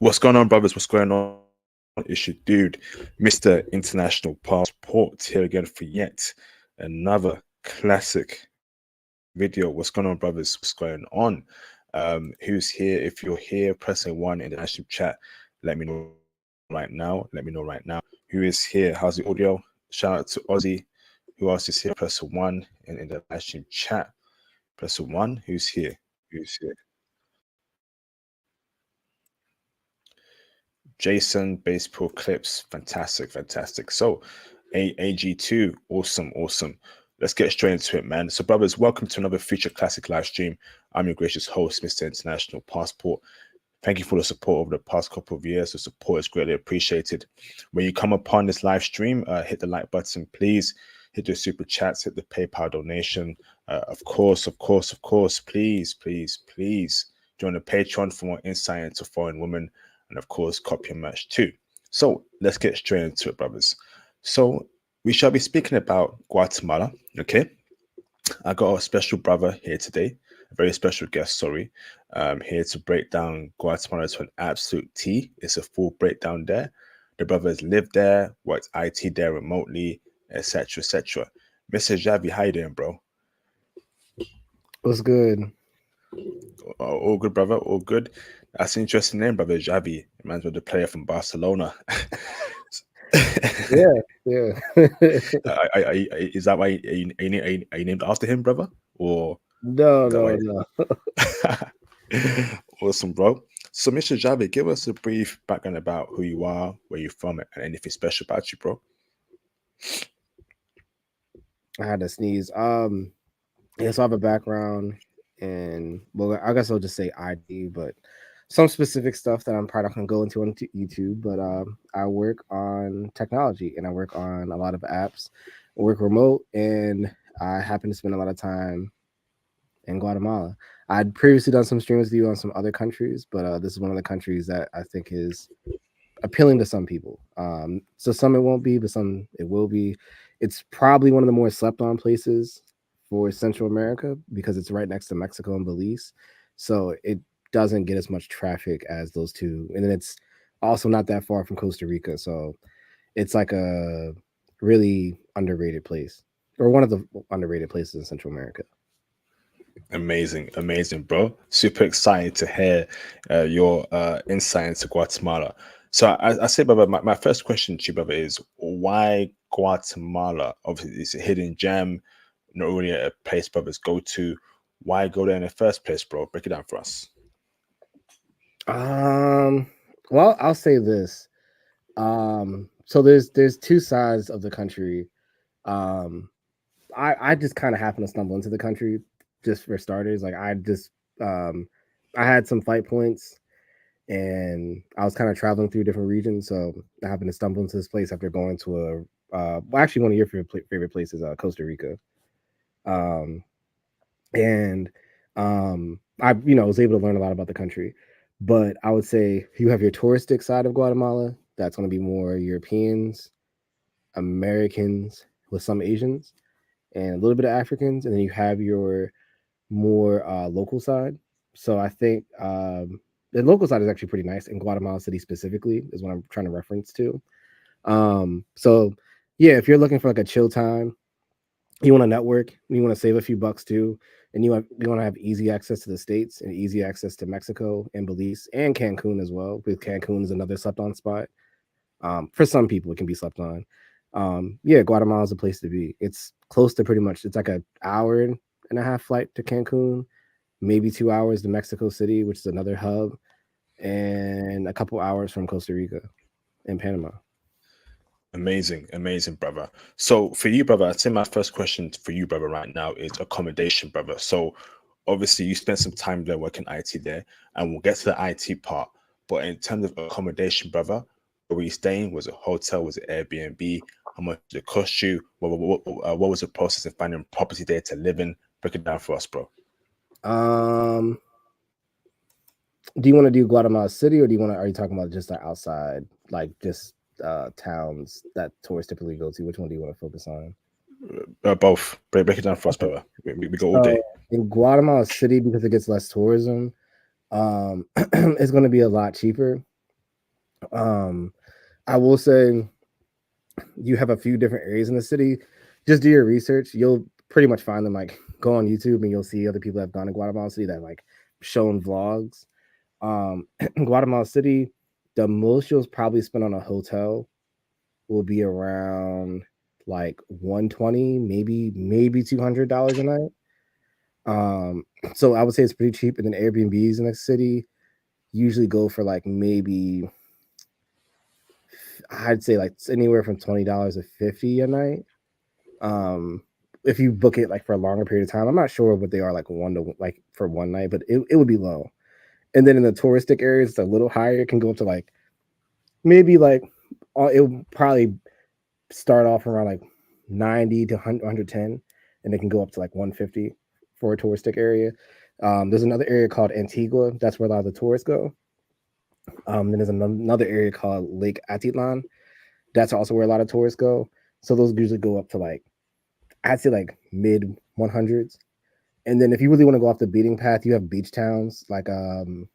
What's going on, brothers? What's going on? It's your dude, Mr. International Passport, here again for yet another classic video. What's going on, brothers? What's going on? Who's here? If you're here, pressing one in the national chat, let me know right now. Let me know right now. Who is here? How's the audio? Shout out to Ozzy. Who else is here? Press one in the national chat. Press one. Who's here? Who's here? Jason, baseball clips, fantastic. So, AG2, awesome. Let's get straight into it, man. So, brothers, welcome to another Future Classic live stream. I'm your gracious host, Mr. International Passport. Thank you for the support over the past couple of years. The support is greatly appreciated. When you come upon this live stream, hit the like button, please. Hit the super chats, hit the PayPal donation. Of course, please join the Patreon for more insight into foreign women. And of course, copy and match too. So let's get straight into it, brothers. So we shall be speaking about Guatemala. Okay, I got a special brother here today, a very special guest. Sorry, here to break down Guatemala to an absolute T. It's a full breakdown there. The brother has lived there, worked IT there remotely, etc. Mr. Javi, how you doing, bro? What's good? All good, brother. All good. That's an interesting name, brother. Javi. Reminds me of the player from Barcelona. Yeah. Is that why are you named after him, brother? Or No. Awesome, bro. So, Mr. Javi, give us a brief background about who you are, where you're from, and anything special about you, bro. I had to sneeze. Yeah, so I have a background in, well, I guess I'll just say ID, but some specific stuff that I'm probably not gonna go into on YouTube. But I work on technology and I work on a lot of apps. I work remote, and I happen to spend a lot of time in Guatemala. I'd previously done some streams with you on some other countries, but this is one of the countries that I think is appealing to some people. So some it won't be, but some it will be. It's probably one of the more slept on places for Central America because it's right next to Mexico and Belize. So it doesn't get as much traffic as those two. And then it's also not that far from Costa Rica. So it's like a really underrated place, or one of the underrated places in Central America. Amazing, bro. Super excited to hear your insight into Guatemala. So I say, brother, my first question to you, brother, is why Guatemala? Obviously, it's a hidden gem, not really a place brothers go to. Why go there in the first place, bro? Break it down for us. Well, I'll say this. So there's two sides of the country. Um, I just kind of happened to stumble into the country just for starters. Like I had some flight points and I was kind of traveling through different regions. So I happened to stumble into this place after going to well, actually one of your favorite places, Costa Rica. Um, and I was able to learn a lot about the country. But I would say you have your touristic side of Guatemala. That's going to be more Europeans, Americans with some Asians, and a little bit of Africans, and then you have your more local side. So I think the local side is actually pretty nice, in Guatemala City specifically is what I'm trying to reference to. So yeah, if you're looking for like a chill time, you want to network, you want to save a few bucks too, and you want to have easy access to the states and easy access to Mexico and Belize and Cancun as well. Because Cancun is another slept on spot. For some people, it can be slept on. Yeah, Guatemala is a place to be. It's close to pretty much. It's like an hour and a half flight to Cancun, maybe 2 hours to Mexico City, which is another hub, and a couple hours from Costa Rica and Panama. Amazing, brother. So for you, brother, I'd say my first question for you, brother, right now is accommodation, brother. So obviously you spent some time there working IT there, and we'll get to the IT part. But in terms of accommodation, brother, where were you staying? Was it hotel? Was it Airbnb? How much did it cost you? What was the process of finding property there to live in? Break it down for us, bro. Do you want to do Guatemala City, or are you talking about just the outside, like just towns that tourists typically go to? Which one do you want to focus on? Both. Break it down for us, Okay. brother. We go all So day. in Guatemala City, because it gets less tourism, it's going to be a lot cheaper. Um, I will say you have a few different areas in the city. Just do your research. You'll pretty much find them like go on YouTube and you'll see other people that have gone to Guatemala City that like shown vlogs. Guatemala City, the most you'll probably spend on a hotel will be around like 120, maybe $200 a night. Um, so I would say it's pretty cheap. And then Airbnbs in the city usually go for like maybe I'd say like anywhere from $20 to 50 a night. Um, if you book it like for a longer period of time, I'm not sure what they are like one to like for one night, but it would be low. And then in the touristic areas, it's a little higher. It can go up to like maybe like it will probably start off around like 90 to 110, and it can go up to like 150 for a touristic area. There's another area called Antigua. That's where a lot of the tourists go. Then there's another area called Lake Atitlan. That's also where a lot of tourists go. So those usually go up to like I'd say like mid 100s. And then if you really want to go off the beating path, you have beach towns like I'm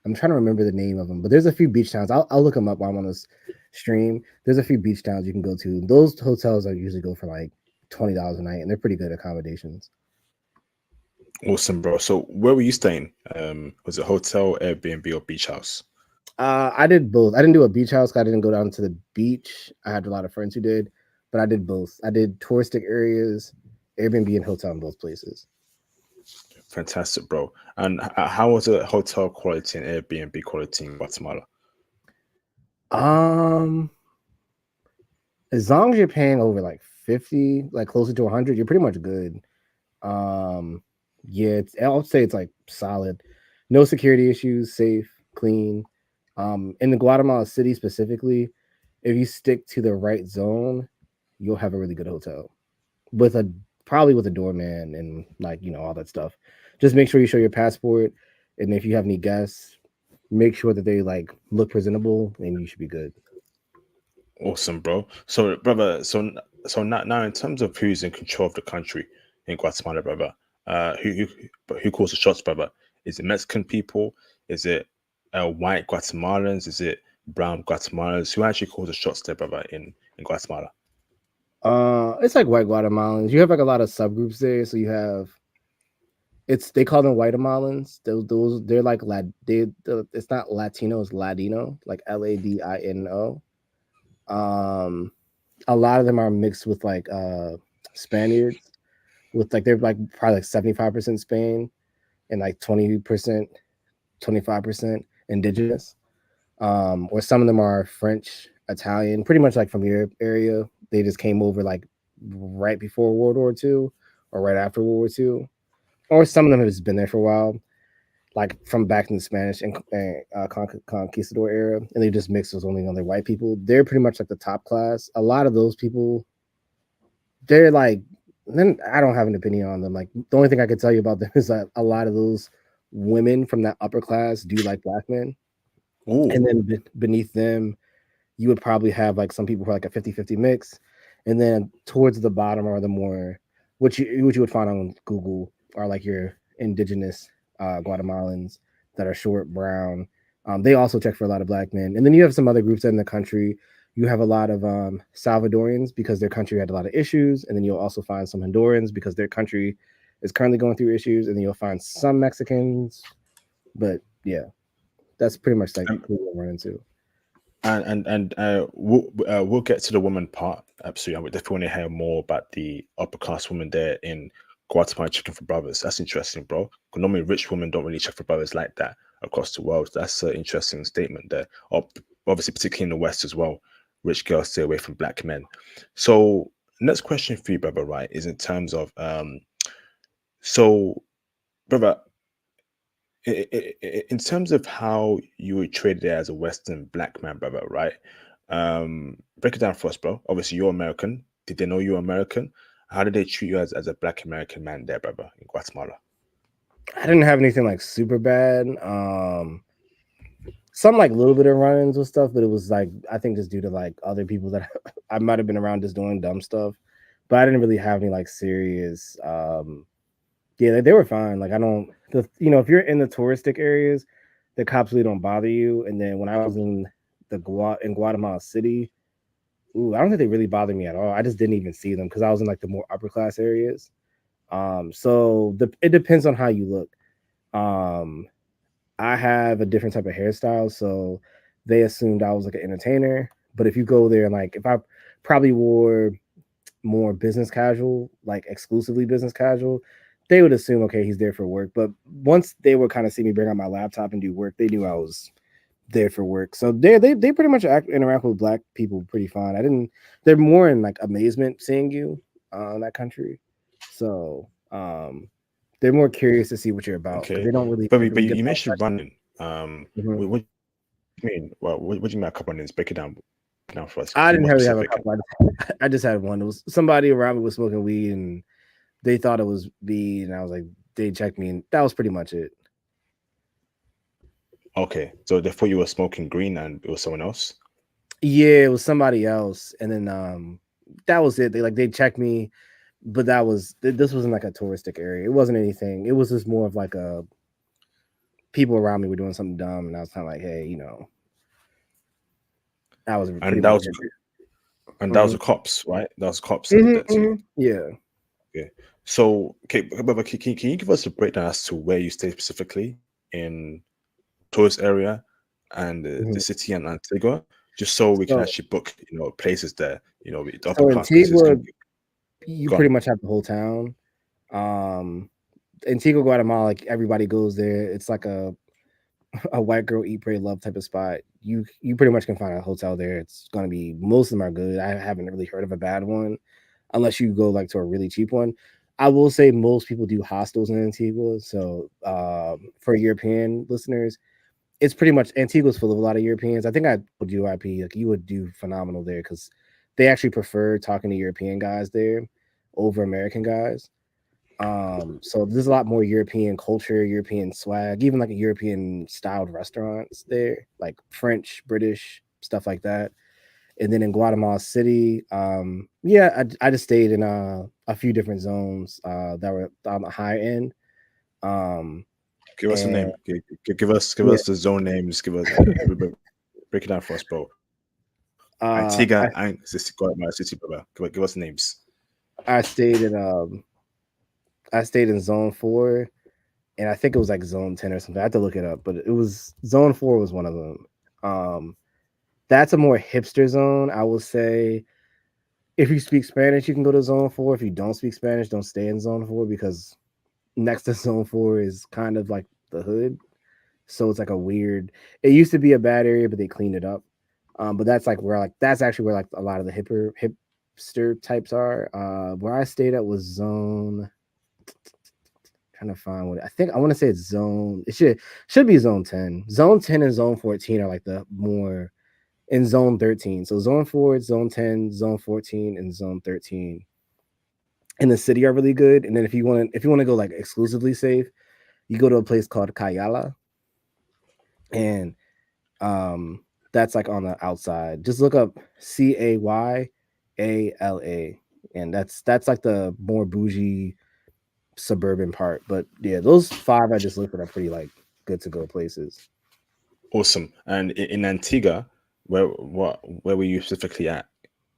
trying to remember the name of them, but there's a few beach towns. I'll look them up while I'm on this stream. There's a few beach towns you can go to. Those hotels are usually go for like $20 a night, and they're pretty good accommodations. Awesome, bro. So where were you staying? Was it hotel, Airbnb, or beach house? I did both. I didn't do a beach house. 'Cause I didn't go down to the beach. I had a lot of friends who did, but I did both. I did touristic areas, Airbnb, and hotel in both places. Fantastic, bro. And how was the hotel quality and Airbnb quality in Guatemala? Um, as long as you're paying over like 50, like closer to 100, you're pretty much good. Um, yeah, I'll say it's like solid. No security issues, safe, clean. In the Guatemala City specifically, if you stick to the right zone, you'll have a really good hotel with a probably with a doorman and like all that stuff. Just make sure you show your passport, and if you have any guests, make sure that they like look presentable, and you should be good. Awesome, bro. So, brother, so now in terms of who's in control of the country in Guatemala, brother, who calls the shots, brother? Is it Mexican people? Is it white Guatemalans? Is it brown Guatemalans? Who actually calls the shots there, brother, in Guatemala? It's like white Guatemalans. You have like a lot of subgroups there, so you have they call them Guatemalans. Those they're like it's not Latino, it's Ladino, like Ladino. Um, a lot of them are mixed with like Spaniards, with like they're like probably like 75% Spain and like 20%, 25% indigenous. Or some of them are French, Italian, pretty much like from your area. They just came over like right before World War II or right after World War II. Or some of them have just been there for a while, like from back in the Spanish and conquistador era, and they just mixed with only other white people. They're pretty much like the top class. A lot of those people, they're like, then I don't have an opinion on them. Like the only thing I could tell you about them is that a lot of those women from that upper class do like black men, Ooh, and then beneath them, you would probably have like some people who are like a 50-50 mix. And then towards the bottom are the more which you would find on Google are like your indigenous Guatemalans that are short brown. They also check for a lot of black men. And then you have some other groups in the country. You have a lot of Salvadorians because their country had a lot of issues. And then you'll also find some Hondurans because their country is currently going through issues. And then you'll find some Mexicans. But yeah, that's pretty much like um, who we'll run into. we'll get to the woman part absolutely. I would definitely want to hear more about the upper class women there in Guatemala checking for brothers. That's interesting, bro. 'Cause normally rich women don't really check for brothers like that across the world. That's an interesting statement there. Obviously, particularly in the West as well, rich girls stay away from black men. So next question for you, brother, right, is in terms of so brother, in terms of how you were treated as a Western black man, brother, right? Break it down for us, bro. Obviously, you're American. Did they know you're American? How did they treat you as a black American man there, brother, in Guatemala? I didn't have anything like super bad. Some like little bit of run-ins with stuff, but it was like I think just due to like other people that I might have been around just doing dumb stuff. But I didn't really have any like serious yeah, they were fine. Like I don't if you're in the touristic areas, the cops really don't bother you. And then when I was in in Guatemala City, ooh, I don't think they really bothered me at all. I just didn't even see them because I was in like the more upper class areas. So it depends on how you look. Um, I have a different type of hairstyle, so they assumed I was like an entertainer. But if you go there, like if I probably wore more business casual, like exclusively business casual, they would assume okay, he's there for work. But once they would kind of see me bring out my laptop and do work, they knew I was there for work. So they pretty much interact with black people pretty fine. I didn't. They're more in like amazement seeing you in that country. So they're more curious to see what you're about because Okay, they don't really but typically get you that mentioned running. Mhm. What do you mean? Well, what do you mean by a couple of names? Break it down for us. I Be didn't more really have a specific. couple. I just had one. It was somebody around me was smoking weed and they thought it was weed, and I was like, they checked me, and that was pretty much it. Okay, so they thought you were smoking green and it was someone else. Yeah, it was somebody else, and then that was it. They checked me, but this wasn't like a touristic area. It wasn't anything. It was just more of like a people around me were doing something dumb, and I was kind of like, hey, that was pretty And that much was it. that was Hmm. the cops, right? That was the cops that did that to you. Yeah. Okay. So, okay, but can you give us a breakdown as to where you stay specifically in tourist area and the Mhm. city and Antigua, just so we can So actually book, places there. The upper so class places Antigua, can be you gone. pretty much have the whole town. Um, Antigua, Guatemala, like everybody goes there. It's like a white girl eat, pray, love type of spot. You pretty much can find a hotel there. It's gonna be most of them are good. I haven't really heard of a bad one, unless you go like to a really cheap one. I will say most people do hostels in Antigua. So for European listeners, it's pretty much Antigua's full of a lot of Europeans. I think I told you IP like you would do phenomenal there because they actually prefer talking to European guys there over American guys. So there's a lot more European culture, European swag, even like a European styled restaurants there, like French, British, stuff like that. And then in Guatemala City, yeah, I just stayed in a few different zones that were on the high end. Um, Give us a and name. Give us yeah, the zone names. Give us break it down for us, bro. uh, Antigua I and Guatemala City, brother. Give us names. I stayed in I stayed in zone 4, and I think it was like zone 10 or something. I had to look it up, but it was zone 4 was one of them. Um, that's a more hipster zone, I will say. If you speak Spanish, you can go to zone 4. If you don't speak Spanish, don't stay in zone 4 because next to zone 4 is kind of like the hood. So it's like a weird, it used to be a bad area, but they cleaned it up. But that's actually where like a lot of the hipster types are. Where I stayed at was zone, trying to find what I think I want to say it's zone. It should be zone 10. Zone 10 and zone 14 are like the more in zone 13. So zone 4, zone 10, zone 14, and zone 13 in the city are really good. And then if you want to go like exclusively safe, you go to a place called Kayala, and um that's like on the outside. Just look up Cayala, and that's like the more bougie suburban part. But yeah, those 5 I just listed are pretty like good to go places. Awesome. And in Antigua, where were you specifically at?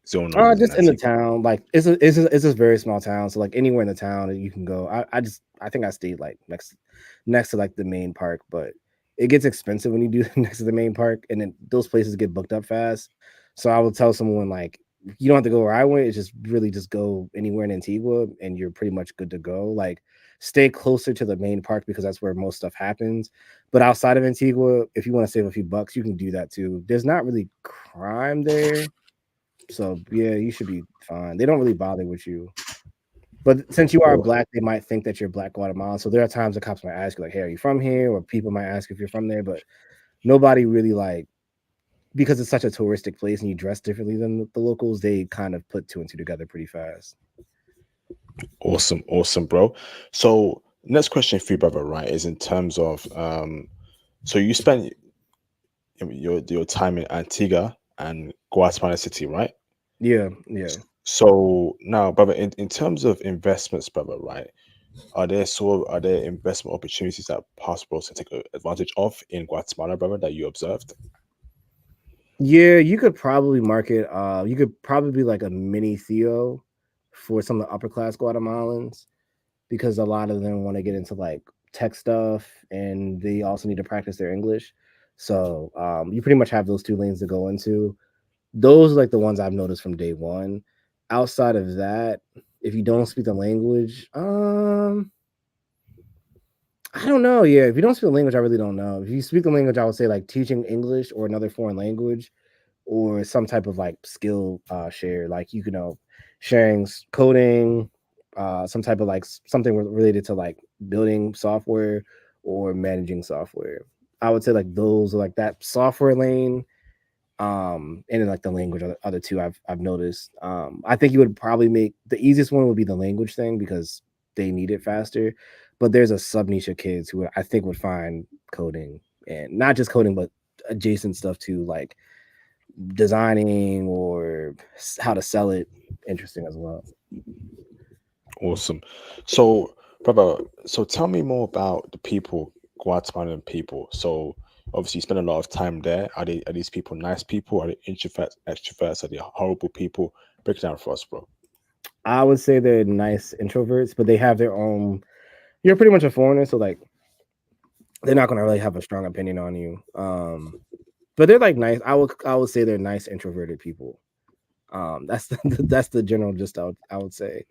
Zone numbers in Just in the Antigua. town, like it's a very small town, so like anywhere in the town that you can go. I think I stayed like next to like the main park, but it gets expensive when you do next to the main park, and then those places get booked up fast. So I would tell someone like you don't have to go where I went. It's just really just go anywhere in Antigua, and you're pretty much good to go. Like stay closer to the main park because that's where most stuff happens. But outside of Antigua, if you want to save a few bucks, you can do that too. There's not really crime there, so yeah, you should be fine. They don't really bother with you. But since you are Oh, black, they might think that you're black Guatemalan. So there are times the cops might ask you, like, hey, are you from here? Or people might ask if you're from there, but nobody really like because it's such a touristic place and you dress differently than the locals, they kind of put 2 and 2 together pretty fast. awesome, awesome, bro. So next question for you, brother, right, is in terms of so you spent your time in Antigua and Guatemala City, right? Yeah, yeah. So now, brother, in terms of investments, brother, right? are there investment opportunities that possible to take advantage of in Guatemala, brother, that you observed? Yeah, you could probably market. You could probably be like a mini Theo for some of the upper class Guatemalans because a lot of them want to get into like tech stuff and they also need to practice their English. So you pretty much have those two lanes to go into. Those are like the ones I've noticed from day one. Outside of that, if you don't speak the language, I don't know. Yeah, if you don't speak the language, I really don't know. If you speak the language, I would say like teaching English or another foreign language or some type of like skill share, like you know, sharing coding, some type of like something related to like building software or managing software. I would say like those are like that software lane, and then like the language are the other two I've noticed. I think you would probably make the easiest one would be the language thing because they need it faster. But there's a sub niche of kids who I think would find coding and not just coding, but adjacent stuff too, like designing or how to sell it interesting as well. Awesome. So, brother, so tell me more about the people, Guatemalan people. So, obviously, you spend a lot of time there. Are these people nice people? Are they introverts, extroverts? Are they horrible people? Break it down for us, bro. I would say they're nice introverts, but they have their own. You're pretty much a foreigner, so like they're not gonna really have a strong opinion on you. But they're like nice. I would say they're nice introverted people. That's the that's the general gist. I would say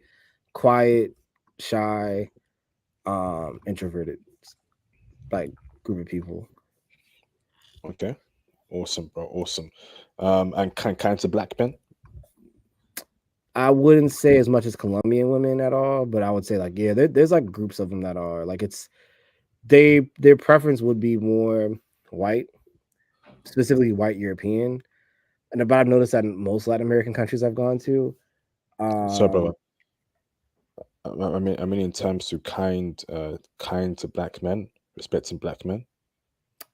quiet, shy, introverted like group of people. Okay. Awesome, bro. Awesome. And kinds of black men. I wouldn't say as much as Colombian women at all, but I would say like yeah, there's like groups of them that are like it's their preference would be more white, specifically white European. And but I've noticed that in most Latin American countries I've gone to. So, brother, Um, I mean, in terms to kind to black men, respecting black men.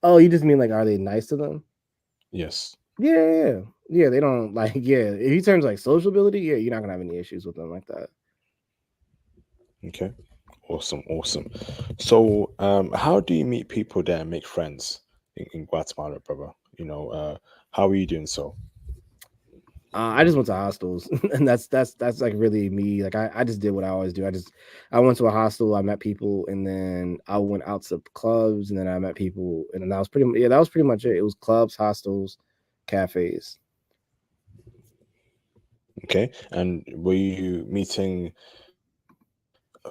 oh, you just mean like are they nice to them? Yes. Yeah, yeah, yeah. Yeah, they don't like yeah. If he turns like social ability, yeah, you're not gonna have any issues with them like that. Okay. Awesome. Awesome. So, how do you meet people there and make friends in Guatemala, brother? How are you doing so? I just went to hostels, and that's like really me. Like I just did what I always do. I went to a hostel, I met people, and then I went out to clubs, and then I met people, and then that was yeah, that was pretty much it. It was clubs, hostels, cafes, Okay. And were you meeting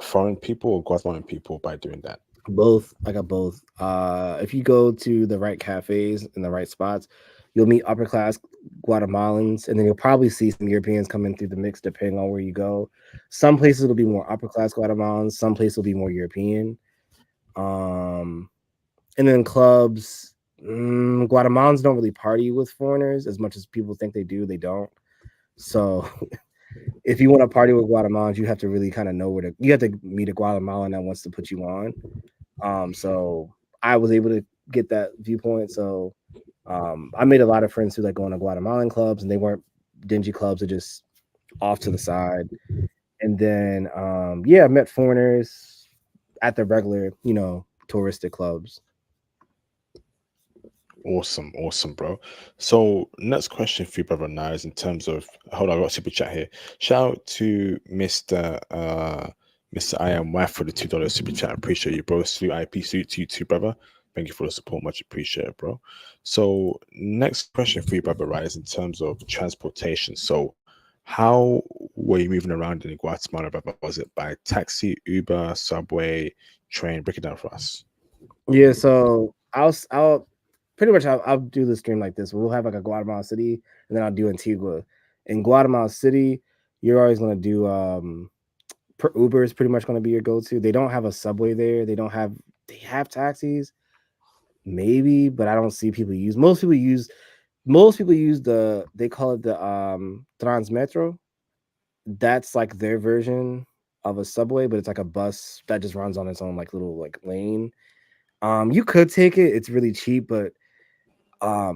foreign people or Guatemalan people by doing that? both. I got both. If you go to the right cafes in the right spots, you'll meet upper class Guatemalans, and then you'll probably see some Europeans come in through the mix, depending on where you go. Some places will be more upper class Guatemalans, some places will be more European. Um, and then clubs, Guatemalans don't really party with foreigners as much as people think they do. They don't. So if you want to party with Guatemalans, you have to really kind of know where to. You have to meet a Guatemalan that wants to put you on. So I was able to get that viewpoint. So I made a lot of friends who like going to Guatemalan clubs, and they weren't dingy clubs; they're just off to the side. And then yeah, I met foreigners at the regular, touristic clubs. Awesome, awesome, bro. So, next question for you, brother, now is in terms of hold on, I got a super chat here. Shout out to Mr. I am wife for the $2 super chat. Appreciate you, bro. Salute IP, salute to you too, brother. Thank you for the support, much appreciated, bro. So, next question for you, brother, right, is in terms of transportation. So, how were you moving around in Guatemala, brother? Was it by taxi, Uber, subway, train? Break it down for us. Yeah, so I'll pretty much I'll do the stream like this. We'll have like a Guatemala City, and then I'll do Antigua. In Guatemala City, you're always gonna do Uber is pretty much gonna be your go-to. They don't have a subway there. They have taxis, maybe, but I don't see people use. Most people use they call it the Transmetro. That's like their version of a subway, but it's like a bus that just runs on its own like little like lane. You could take it. It's really cheap, but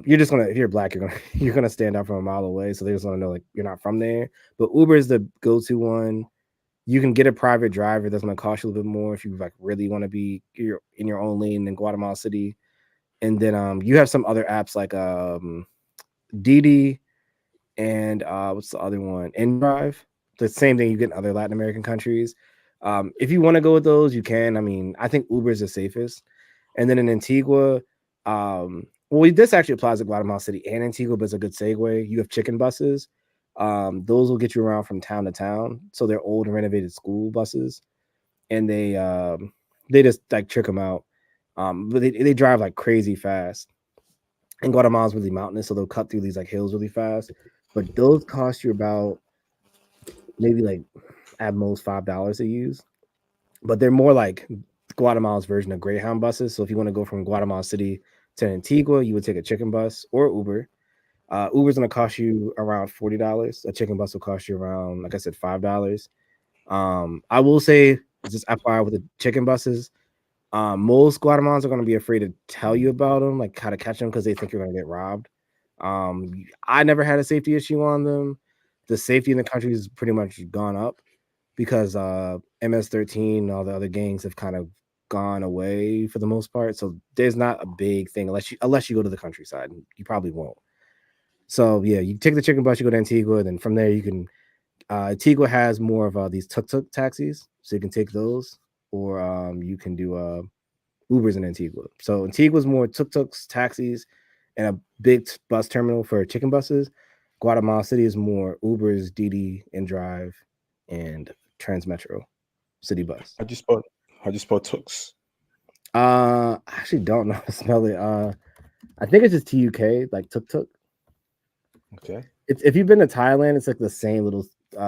you're just gonna if you're black, you're gonna stand out from a mile away. So they just want to know like you're not from there. But Uber is the go-to one. You can get a private driver that's going to cost you a little bit more if you like really want to be in your own lane in Guatemala City. And then you have some other apps like Didi and what's the other one? InDrive. The same thing you get in other Latin American countries. If you want to go with those, you can. I mean, I think Uber is the safest. And then in Antigua, well, this actually applies to Guatemala City and Antigua, but it's a good segue. You have chicken buses. Those will get you around from town to town. So they're old and renovated school buses, and they just like trick them out. But they drive like crazy fast. And Guatemala's really mountainous, so they'll cut through these like hills really fast. But those cost you about maybe like at most $5 to use. But they're more like Guatemala's version of Greyhound buses. So if you want to go from Guatemala City to Antigua, you would take a chicken bus or Uber. Uber's gonna cost you around $40. A chicken bus will cost you around, like I said, $5. I will say just FYI with the chicken buses, most Guatemalans are gonna be afraid to tell you about them, like how to catch them, because they think you're gonna get robbed. I never had a safety issue on them. The safety in the country has pretty much gone up because MS-13 and all the other gangs have kind of gone away for the most part. So there's not a big thing unless you go to the countryside. You probably won't. So yeah, you take the chicken bus, you go to Antigua, then from there you can. Antigua has more of these tuk-tuk taxis, so you can take those, or you can do Ubers in Antigua. So Antigua's more tuk-tuks, taxis, and a big bus terminal for chicken buses. Guatemala City is more Ubers, Didi, and Drive, and Transmetro City Bus. How do you spell tux? I actually don't know how to spell it. I think it's just TUK, like tuk-tuk. Okay. If you've been to Thailand, it's like the same little TUK.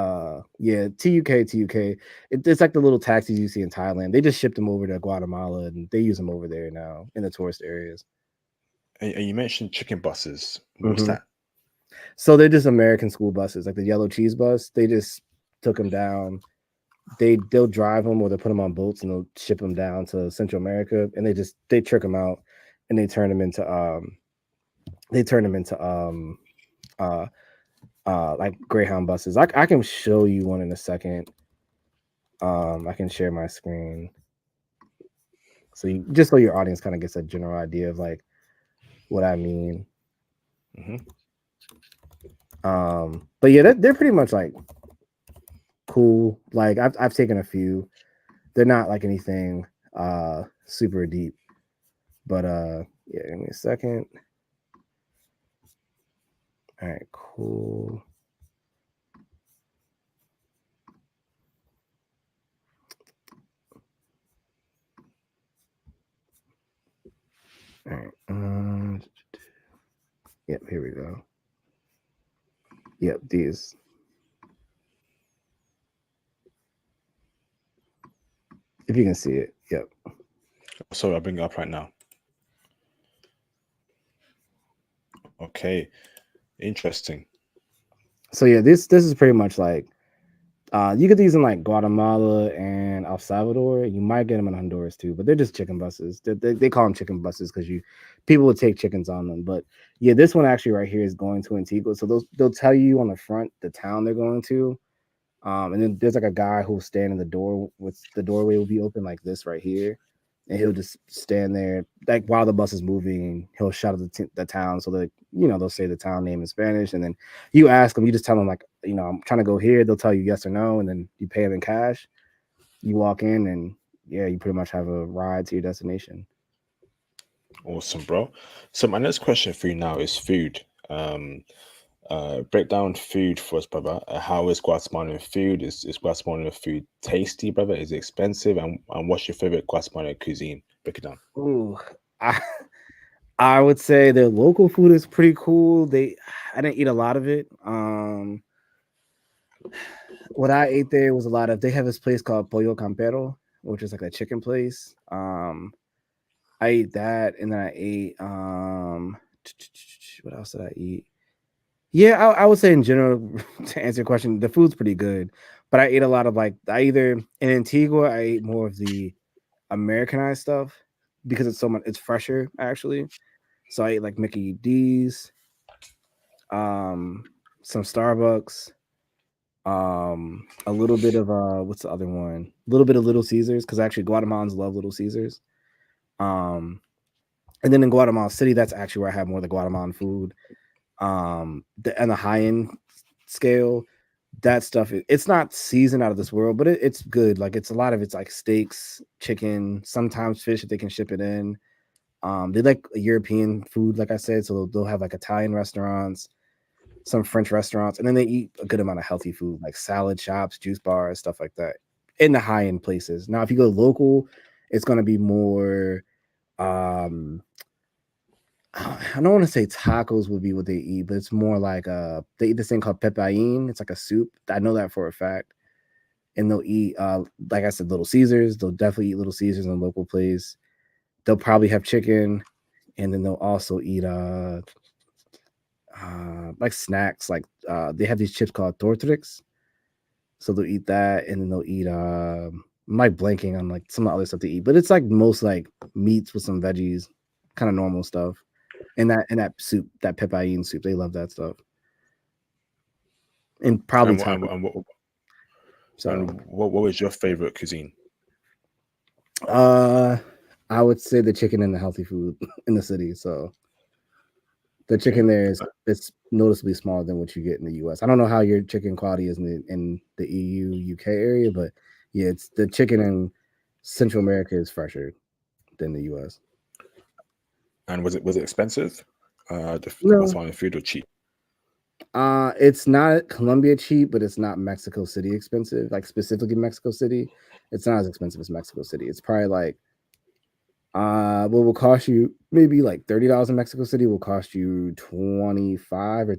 It's like the little taxis you see in Thailand. They just shipped them over to Guatemala and they use them over there now in the tourist areas. And you mentioned chicken buses. What's Mhm. that? So they're just American school buses, like the yellow cheese bus. They just took them down. They'll drive them or they'll put them on boats and they'll ship them down to Central America, and they trick them out and they turn them into uh like Greyhound buses. I can show you one in a second. I can share my screen just so your audience kind of gets a general idea of like what I mean. Mm-hmm. But yeah, they're pretty much like cool. Like I've taken a few. They're not like anything super deep. But yeah, give me a second. All right, cool. All right. Yep, here we go. Yep, these. If you can see it. Yep. So I'll bring it up right now. Okay. Interesting. So yeah, this is pretty much like you get these in like Guatemala and El Salvador. You might get them in Honduras too, but they're just chicken buses. They call them chicken buses because people will take chickens on them. But yeah, this one actually right here is going to Antigua. So they'll tell you on the front the town they're going to. And then there's like a guy who'll stand in the door with the doorway will be open like this right here. And he'll just stand there like while the bus is moving. He'll shout at the town so that they'll say the town name in Spanish, and then you ask them. You just tell them like I'm trying to go here. They'll tell you yes or no, and then you pay them in cash. You walk in, and yeah, you pretty much have a ride to your destination. Awesome, bro. So my next question for you now is food. Break down food for us, brother. How is Guatemalan food? Is Guatemalan food tasty, brother? Is it expensive? And what's your favorite Guatemalan cuisine? Break it down. Ooh, I, I would say their local food is pretty cool. I didn't eat a lot of it. What I ate there was a lot of. They have this place called Pollo Campero, which is like a chicken place. I ate that, and then I ate what else did I eat? Yeah, I would say in general to answer your question, the food's pretty good. But I ate a lot of like I either in Antigua I ate more of the Americanized stuff because it's fresher actually. So I ate like Mickey D's, some Starbucks, A little bit of what's the other one? A little bit of Little Caesars, because actually Guatemalans love Little Caesars. And then in Guatemala City, that's actually where I have more of the Guatemalan food. And the high end scale, that stuff it's not seasoned out of this world, but it's good. Like it's a lot of it's like steaks, chicken, sometimes fish if they can ship it in. They like European food, like I said, so they'll have like Italian restaurants, some French restaurants, and then they eat a good amount of healthy food, like salad shops, juice bars, stuff like that, in the high end places. Now, if you go local, it's going to be more. I don't want to say tacos would be what they eat, but it's more like they eat this thing called pepain. It's like a soup. I know that for a fact. And they'll eat like I said, Little Caesars. They'll definitely eat Little Caesars in a local place. They'll probably have chicken, and then they'll also eat like snacks. Like they have these chips called tortrix. So they'll eat that, and then they'll eat I'm like blanking on like some of the other stuff they eat, but it's like most like meats with some veggies, kind of normal stuff. And that soup, that pepain soup, they love that stuff. And probably And, time. what was your favorite cuisine? I would say the chicken and the healthy food in the city. So the chicken there is it's noticeably smaller than what you get in the US. I don't know how your chicken quality is in the EU UK area, but yeah, it's the chicken in Central America is fresher than the US. And was it expensive? The No. Guatemalan food or cheap? It's not Colombia cheap, but it's not Mexico City expensive. Like specifically Mexico City, it's not as expensive as Mexico City. It's probably like what will cost you maybe like $30 in Mexico City will cost you 25 or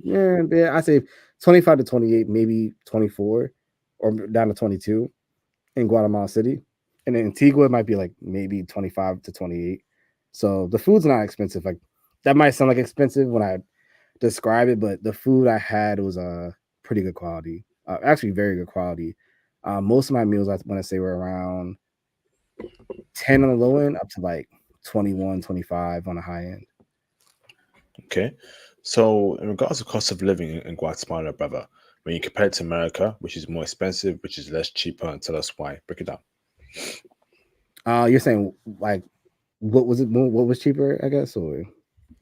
yeah, I say 25 to 28, maybe 24 or down to 22 in Guatemala City. And in Antigua it might be like maybe 25 to 28. So the food's not expensive. Like that might sound like expensive when I describe it, but the food I had was pretty good quality. Actually very good quality. Most of my meals I want to say were around 10 on the low end up to like 21, 25 on the high end. Okay. So in regards to cost of living in Guatemala, brother, when you compare it to America, which is more expensive, which is less cheaper, and tell us why. Break it down. You're saying like what was it? What was cheaper? I guess or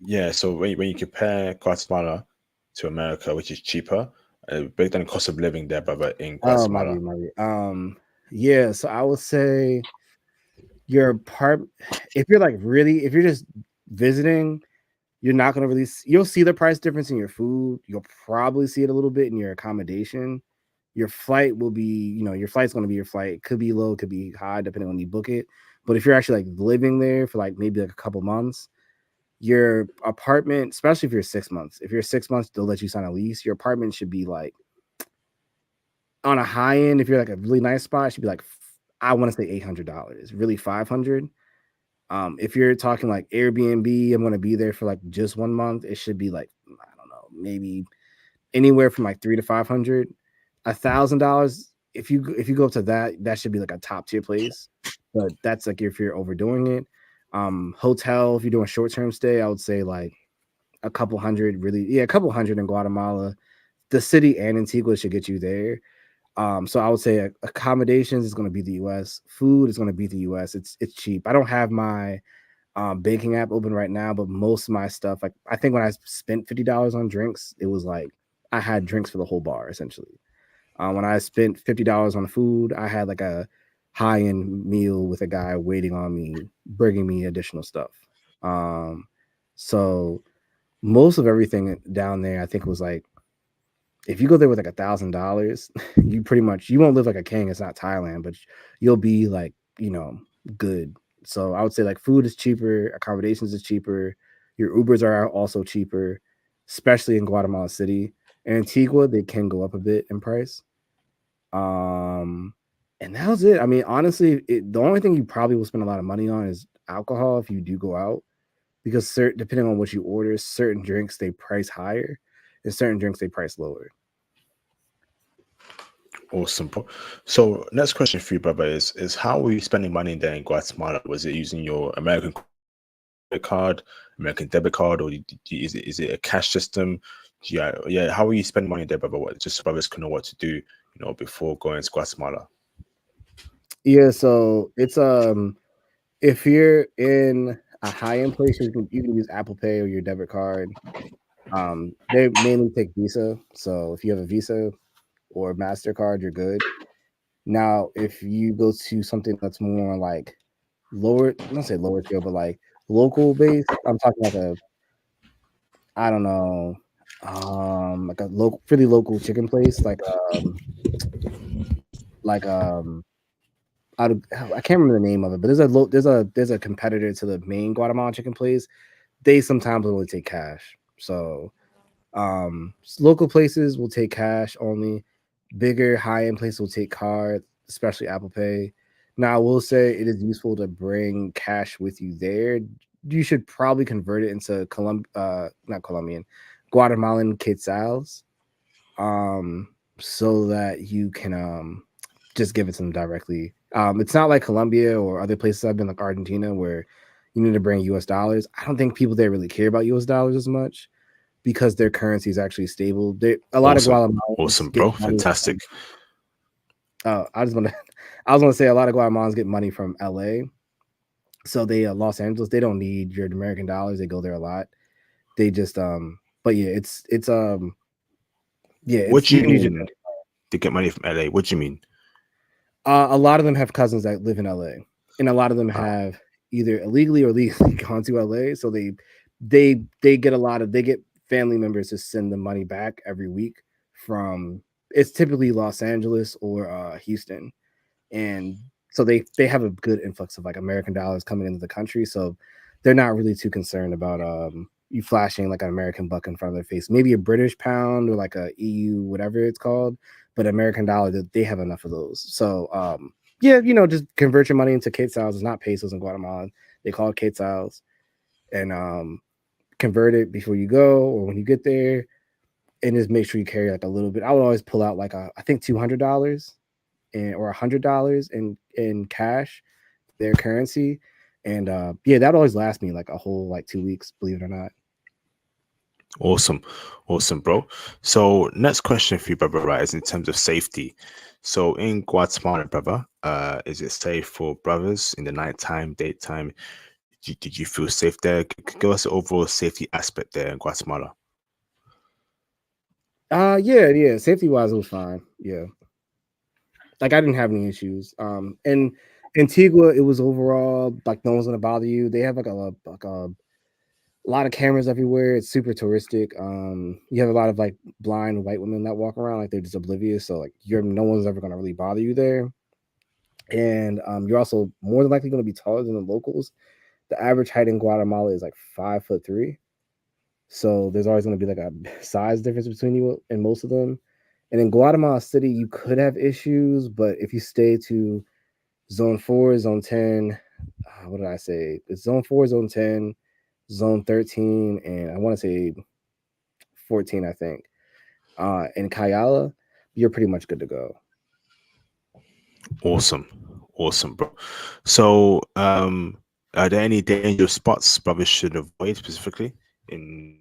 Yeah. So when you compare Guatemala to America, which is cheaper, break down the cost of living there, brother, in oh Guatemala. yeah. So I would say your part if you're like really if you're just visiting, you're not gonna really you'll see the price difference in your food. You'll probably see it a little bit in your accommodation. Your flight will be, your flight's going to be your flight. It could be low, could be high, depending on when you book it. But if you're actually like living there for like maybe like a couple months, your apartment, especially if you're 6 months, if you're 6 months, they'll let you sign a lease. Your apartment should be like on a high end. If you're like a really nice spot, it should be like I want to say $800, really 500. If you're talking like Airbnb, I'm going to be there for like just 1 month. It should be like I don't know, maybe anywhere from like 300 to 500. $1,000 if you go up to that should be like a top tier place, but that's like if you're overdoing it. Hotel, if you're doing short-term stay, I would say like a couple hundred, really, yeah, a couple hundred in Guatemala. The city and Antigua should get you there. So I would say accommodations is going to be the US. Food is going to be the US. It's cheap. I don't have my banking app open right now, but most of my stuff, like I think when I spent $50 on drinks, it was like I had drinks for the whole bar essentially. When I spent $50 on food, I had like a high-end meal with a guy waiting on me, bringing me additional stuff. So most of everything down there, I think was like, if you go there with like $1,000, you pretty much you won't live like a king. It's not Thailand, but you'll be like, good. So I would say like food is cheaper, accommodations is cheaper, your Ubers are also cheaper, especially in Guatemala City. In Antigua, they can go up a bit in price. And that was it. I mean, honestly, the only thing you probably will spend a lot of money on is alcohol if you do go out, because depending on what you order, certain drinks they price higher, and certain drinks they price lower. Awesome, bro. So next question for you, brother, is how were you spending money there in Guatemala? Was it using your American credit card, American debit card, or is it a cash system? Yeah. How will you spend money there, brother? What, just so brothers can know what to do, before going to Guatemala. Yeah, so it's if you're in a high end place, you can use Apple Pay or your debit card. They mainly take Visa, so if you have a Visa or Mastercard, you're good. Now, if you go to something that's more like lower, I don't say lower scale, but like local based, I'm talking like a, I don't know, like a local, pretty local chicken place, like I can't remember the name of it, but there's a competitor to the main Guatemalan chicken place. They sometimes only take cash, so local places will take cash only. Bigger high end places will take cards, especially Apple Pay. Now I will say it is useful to bring cash with you there. You should probably convert it into not Colombian, Guatemalan quetzals, so that you can just give it to them directly. It's not like Colombia or other places I've been, like Argentina, where you need to bring US dollars. I don't think people there really care about US dollars as much because their currency is actually stable. A lot of Awesome. Guatemalans Awesome, get bro. money Fantastic. from. I just want to. I was going to say a lot of Guatemalans get money from LA. So they Los Angeles. They don't need your American dollars. They go there a lot. They just But yeah, What it's do you you can use it. mean to get money from LA? What do you mean? A lot of them have cousins that live in LA, and a lot of them Ah, have either illegally or legally gone to LA. So they get they get family members to send the money back every week from. It's typically Los Angeles or Houston, and so they have a good influx of like American dollars coming into the country. So they're not really too concerned about you flashing like an American buck in front of their face. Maybe a British pound or like a EU whatever it's called, but American dollar they have enough of those. So yeah, just convert your money into quetzals. It's not pesos in Guatemala. They call it quetzals, and convert it before you go or when you get there, and just make sure you carry like a little bit. I would always pull out like I think $200 and or $100 in cash, their currency, and yeah, that always lasts me like a whole like 2 weeks, believe it or not. awesome. Awesome, bro. So next question for you, brother, right, is in terms of safety. So in Guatemala, brother, is it safe for brothers in the nighttime, daytime? Did you feel safe there? Give us the overall safety aspect there in Guatemala. Yeah, safety wise it was fine. Yeah, like I didn't have any issues. And Antigua, it was overall like no one's gonna bother you. They have like a lot of cameras everywhere. It's super touristic. You have a lot of like blind white women that walk around like they're just oblivious. So like no one's ever gonna really bother you there. And you're also more than likely gonna be taller than the locals. The average height in Guatemala is like 5'3". So there's always gonna be like a size difference between you and most of them. And in Guatemala City, you could have issues, but if you stay to Zone 4, Zone 10, what did I say? It's Zone 4, Zone 10, Zone 13, and I want to say 14, I think. In Kayala, you're pretty much good to go. Awesome. Awesome, bro. So, are there any dangerous spots brothers should avoid specifically in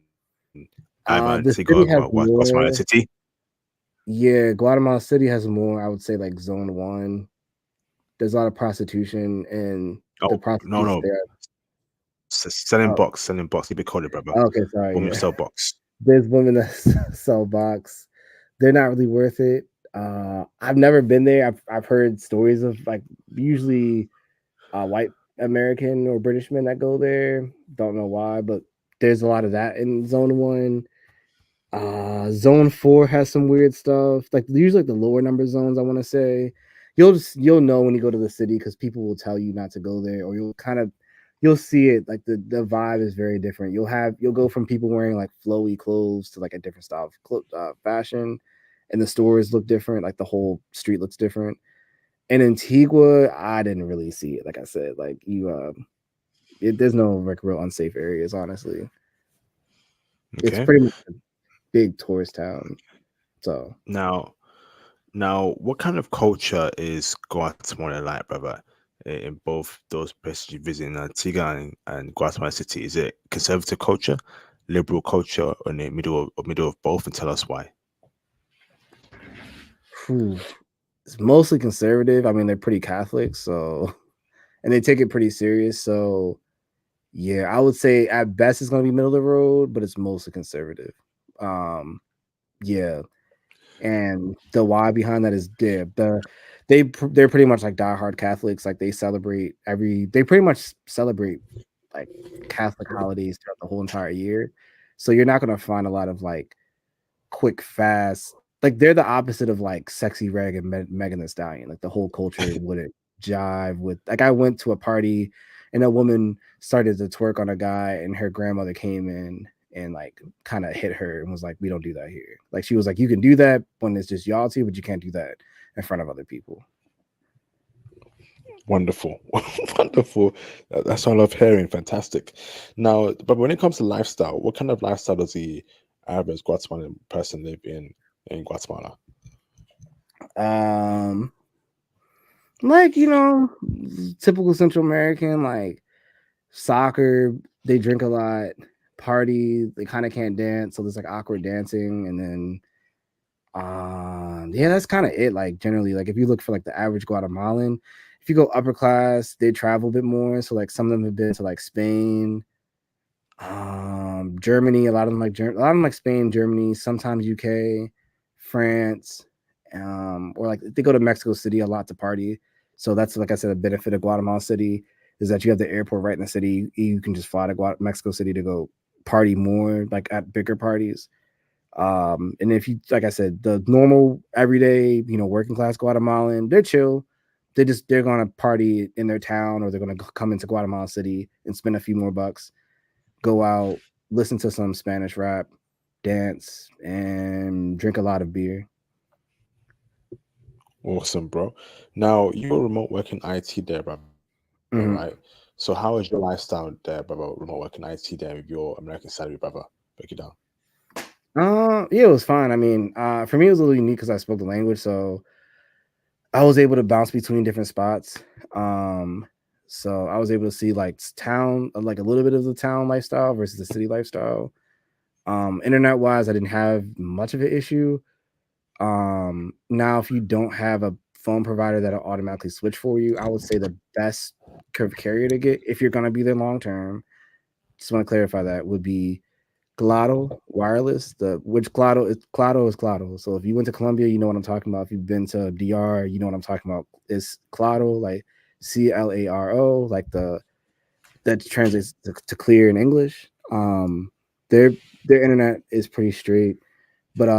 either The Antigua city or has Guatemala more. City? Yeah, Guatemala City has more. I would say like Zone 1. There's a lot of prostitution, and the Oh, no, prostitutes no. there. Selling Oh, box, selling box. Keep it coded, brother. okay, sorry. Women Yeah, sell box. there's women that sell box. They're not really worth it. I've never been there. I've heard stories of like usually white American or British men that go there. Don't know why, but there's a lot of that in Zone 1. Zone 4 has some weird stuff. Like usually like the lower number zones, I want to say. You'll know when you go to the city because people will tell you not to go there, or you'll see it. Like the vibe is very different. You'll go from people wearing like flowy clothes to like a different style of fashion, and the stores look different. Like the whole street looks different. In Antigua, I didn't really see it. Like I said, like there's no like real unsafe areas. Honestly, it's Okay. pretty much a big tourist town. So Now, what kind of culture is Guatemala like, brother? In both those places you visit in Antigua and Guatemala City, is it conservative culture? liberal culture, or in the middle of both, and tell us why. Whew. It's mostly conservative. I mean, they're pretty Catholic, so and they take it pretty serious. So yeah, I would say at best it's going to be middle of the road, but it's mostly conservative. Um, yeah, and the why behind that is they're pretty much like diehard Catholics. Like they pretty much celebrate like Catholic holidays throughout the whole entire year. So you're not going to find a lot of like quick, fast. Like they're the opposite of like Sexy Red and Megan Thee Stallion. Like the whole culture wouldn't jive with. Like I went to a party and a woman started to twerk on a guy, and her grandmother came in and like kind of hit her and was like, "We don't do that here." Like she was like, "You can do that when it's just y'all two, but you can't do that in front of other people." Wonderful, wonderful. That's what I love hearing. Fantastic. Now, but when it comes to lifestyle, what kind of lifestyle does the average Guatemalan person live in Guatemala? Um, like typical Central American, like soccer. They drink a lot, party. They kind of can't dance, so there's like awkward dancing, and then yeah, that's kind of it. Like generally, like if you look for like the average Guatemalan, if you go upper class, they travel a bit more. So like some of them have been to like Spain, Germany. A lot of them like Spain, Germany, sometimes UK, France, or like they go to Mexico City a lot to party. So that's like I said, a benefit of Guatemala City is that you have the airport right in the city. You can just fly to Mexico City to go party more, like at bigger parties. And if you, like I said, the normal everyday, working class Guatemalan, they're chill. They're gonna party in their town, or they're gonna come into Guatemala City and spend a few more bucks, go out, listen to some Spanish rap, dance, and drink a lot of beer. Awesome, bro. Now, you're remote working IT there, brother, Mhm. right? So how is your lifestyle there, brother? Remote working IT there with your American salary, brother? Break it down. Yeah, it was fine. I mean, for me, it was a little unique because I spoke the language, so I was able to bounce between different spots. Um, so I was able to see like town, like a little bit of the town lifestyle versus the city lifestyle. Internet wise, I didn't have much of an issue. Now if you don't have a phone provider that'll automatically switch for you, I would say the best carrier to get if you're gonna be there long term. Just want to clarify that would be Claro wireless. The which Claro is Claro. So if you went to Colombia, you know what I'm talking about. If you've been to DR, you know what I'm talking about. It's Claro, like CLARO, like that translates to clear in English. Their their internet is pretty straight, but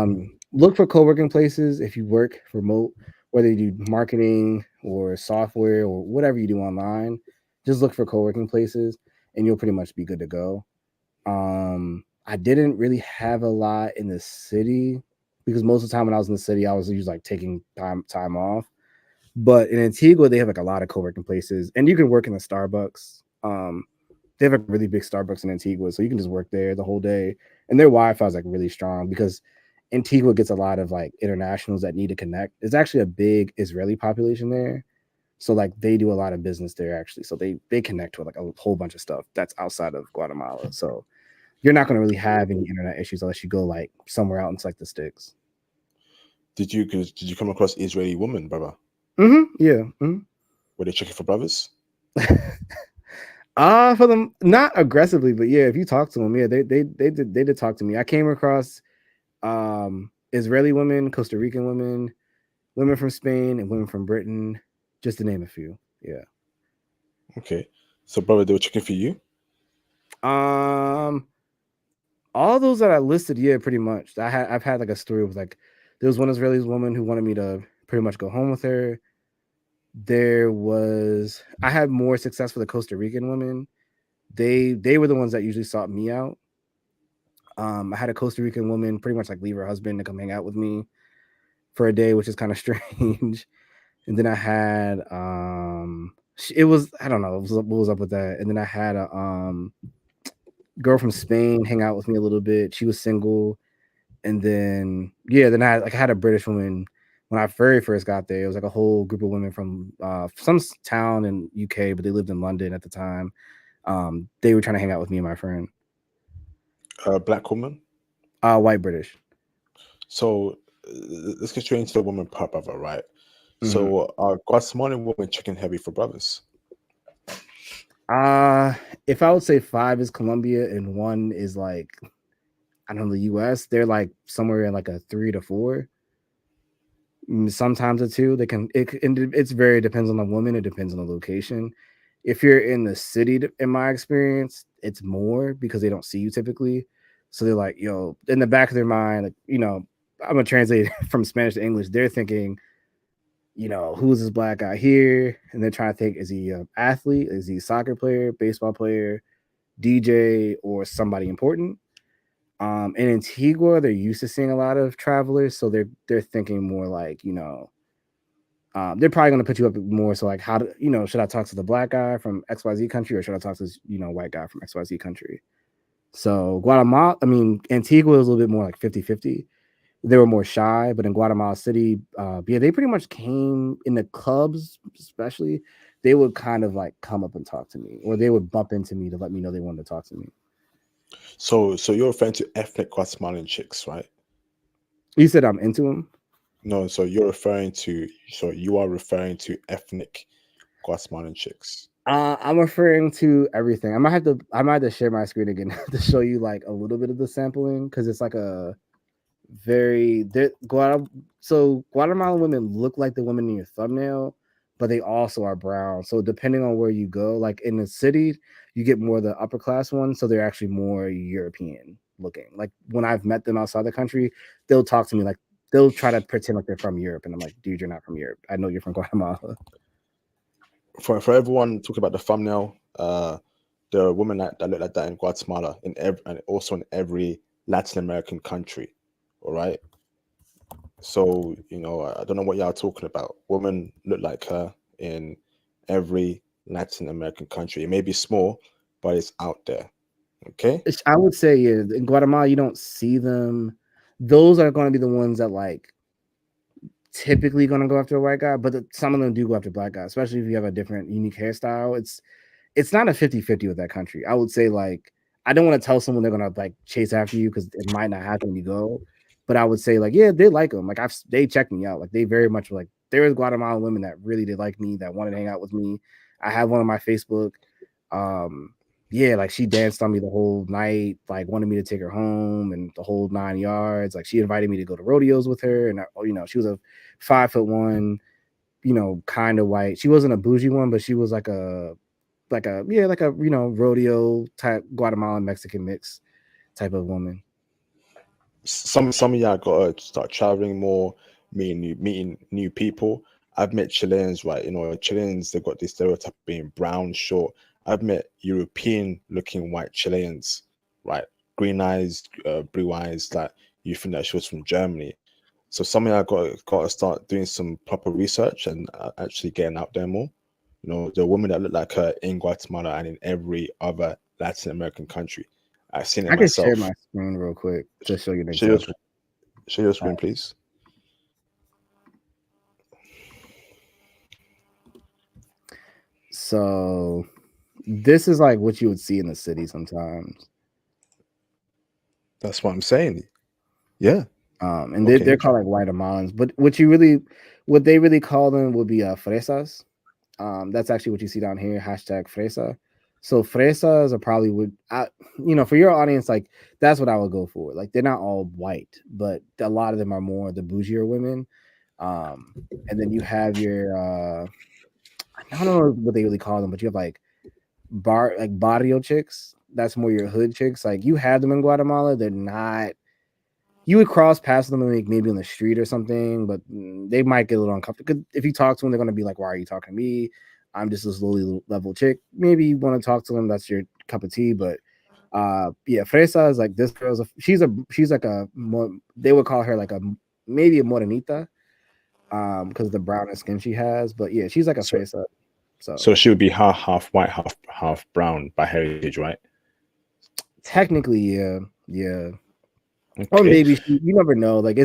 look for co-working places if you work remote, whether you do marketing or software or whatever you do online. Just look for co-working places, and you'll pretty much be good to go. I didn't really have a lot in the city because most of the time when I was in the city, I was usually like taking time off. But in Antigua, they have like a lot of co-working places, and you can work in the Starbucks. They have a really big Starbucks in Antigua, so you can just work there the whole day. And their Wi-Fi is like really strong because Antigua gets a lot of like internationals that need to connect. There's actually a big Israeli population there, so like they do a lot of business there actually. So they connect with like a whole bunch of stuff that's outside of Guatemala. So you're not going to really have any internet issues unless you go like somewhere out into like the sticks. Did you come across Israeli women, brother? Yeah. Were they checking for brothers? For them, not aggressively, but yeah, if you talk to them, yeah, they did talk to me. I came across Israeli women, Costa Rican women, women from Spain, and women from Britain, just to name a few. Yeah. Okay. So, brother, they were checking for you? Um, all those that I listed, yeah, pretty much. I've had like a story with like there was one Israeli woman who wanted me to pretty much go home with her. I had more success with the Costa Rican women. They were the ones that usually sought me out. I had a Costa Rican woman pretty much like leave her husband to come hang out with me for a day, which is kind of strange. And then I had it was I don't know what was up with that. And then I had a girl from Spain hang out with me a little bit. She was single. And then yeah, then I had a British woman when I very first got there. It was like a whole group of women from some town in UK, but they lived in London at the time. They were trying to hang out with me and my friend. Black woman. White British. So let's get straight into the woman part, brother. Right. Mhm. So Guatemalan women chicken heavy for brothers. Uh, if I would say 5 is Colombia and 1 is like, I don't know, the US, they're like somewhere in like a 3 to 4. Sometimes a 2. It's very depends on the woman. It depends on the location. If you're in the city, in my experience, it's more because they don't see you typically. So they're like, yo, in the back of their mind, like, I'm gonna translate from Spanish to English. They're thinking, who's this black guy here? And they're trying to think, is he an athlete? Is he a soccer player, baseball player, DJ, or somebody important? In Antigua, they're used to seeing a lot of travelers, so they're thinking more like, they're probably going to put you up more. So like, how do should I talk to the black guy from XYZ country, or should I talk to this white guy from XYZ country? So Guatemala, I mean, Antigua is a little bit more like 50-50. They were more shy, but in Guatemala City, yeah, they pretty much came in the clubs, especially. They would kind of like come up and talk to me, or they would bump into me to let me know they wanted to talk to me. So you're referring to ethnic Guatemalan chicks, right? You said I'm into them. No, so you are referring to ethnic Guatemalan chicks. I'm referring to everything. I might have to share my screen again to show you like a little bit of the sampling because it's like a very so Guatemalan women look like the women in your thumbnail, but they also are brown. So depending on where you go, like in the city, you get more of the upper class ones, so they're actually more European looking. Like when I've met them outside the country, they'll talk to me like they'll try to pretend like they're from Europe, and I'm like, dude, you're not from Europe. I know you're from Guatemala. For everyone talking about the thumbnail, there are women that look like that in Guatemala, and also in every Latin American country. All right. So I don't know what y'all talking about. Women look like her in every Latin American country. It may be small, but it's out there. Okay. I would say, yeah, in Guatemala, you don't see them. Those are going to be the ones that like typically going to go after a white guy, but some of them do go after black guys, especially if you have a different, unique hairstyle. It's not a 50-50 with that country. I would say like I don't want to tell someone they're gonna like chase after you because it might not happen when you go. But I would say like, yeah, they like them. Like they checked me out. Like they very much like there was Guatemalan women that really did like me, that wanted to hang out with me. I have one on my Facebook. Yeah, like she danced on me the whole night, like wanted me to take her home and the whole 9 yards. Like she invited me to go to rodeos with her, and she was a 5'1", kind of white. She wasn't a bougie one, but she was like a rodeo type Guatemalan Mexican mix type of woman. Some of y'all gotta start traveling more, meeting new people. I've met Chileans, right? Chileans, they've got this stereotype of being brown, short. I've met European looking white Chileans, right? Green eyes, blue eyes, like you think that she was from Germany. So some of y'all got to start doing some proper research and actually getting out there more. The women that look like her in Guatemala and in every other Latin American country. I've seen it I can share myself. my screen real quick to show you an Share your, example. share your screen, please. So this is like what you would see in the city sometimes. That's what I'm saying. Yeah. And Okay. they're called like Guatemalans, but what they really call them would be fresas. That's actually what you see down here, hashtag fresa. So fresas are probably for your audience, like that's what I would go for. Like they're not all white, but a lot of them are more the bougier women. And then you have your I don't know what they really call them, but you have like barrio chicks. That's more your hood chicks. Like you have them in Guatemala. They're not. You would cross past them like maybe on the street or something, but they might get a little uncomfortable. If you talk to them, they're gonna be like, "Why are you talking to me? I'm just this lowly level chick." Maybe you want to talk to them. That's your cup of tea. But yeah, Fresa is like this girl's. She's like a more. They would call her like maybe a morenita, because of the browner skin she has. But yeah, she's like a So, Fresa. so she would be half white, half brown by heritage, right? Technically, yeah. Or Okay. maybe you never know. Like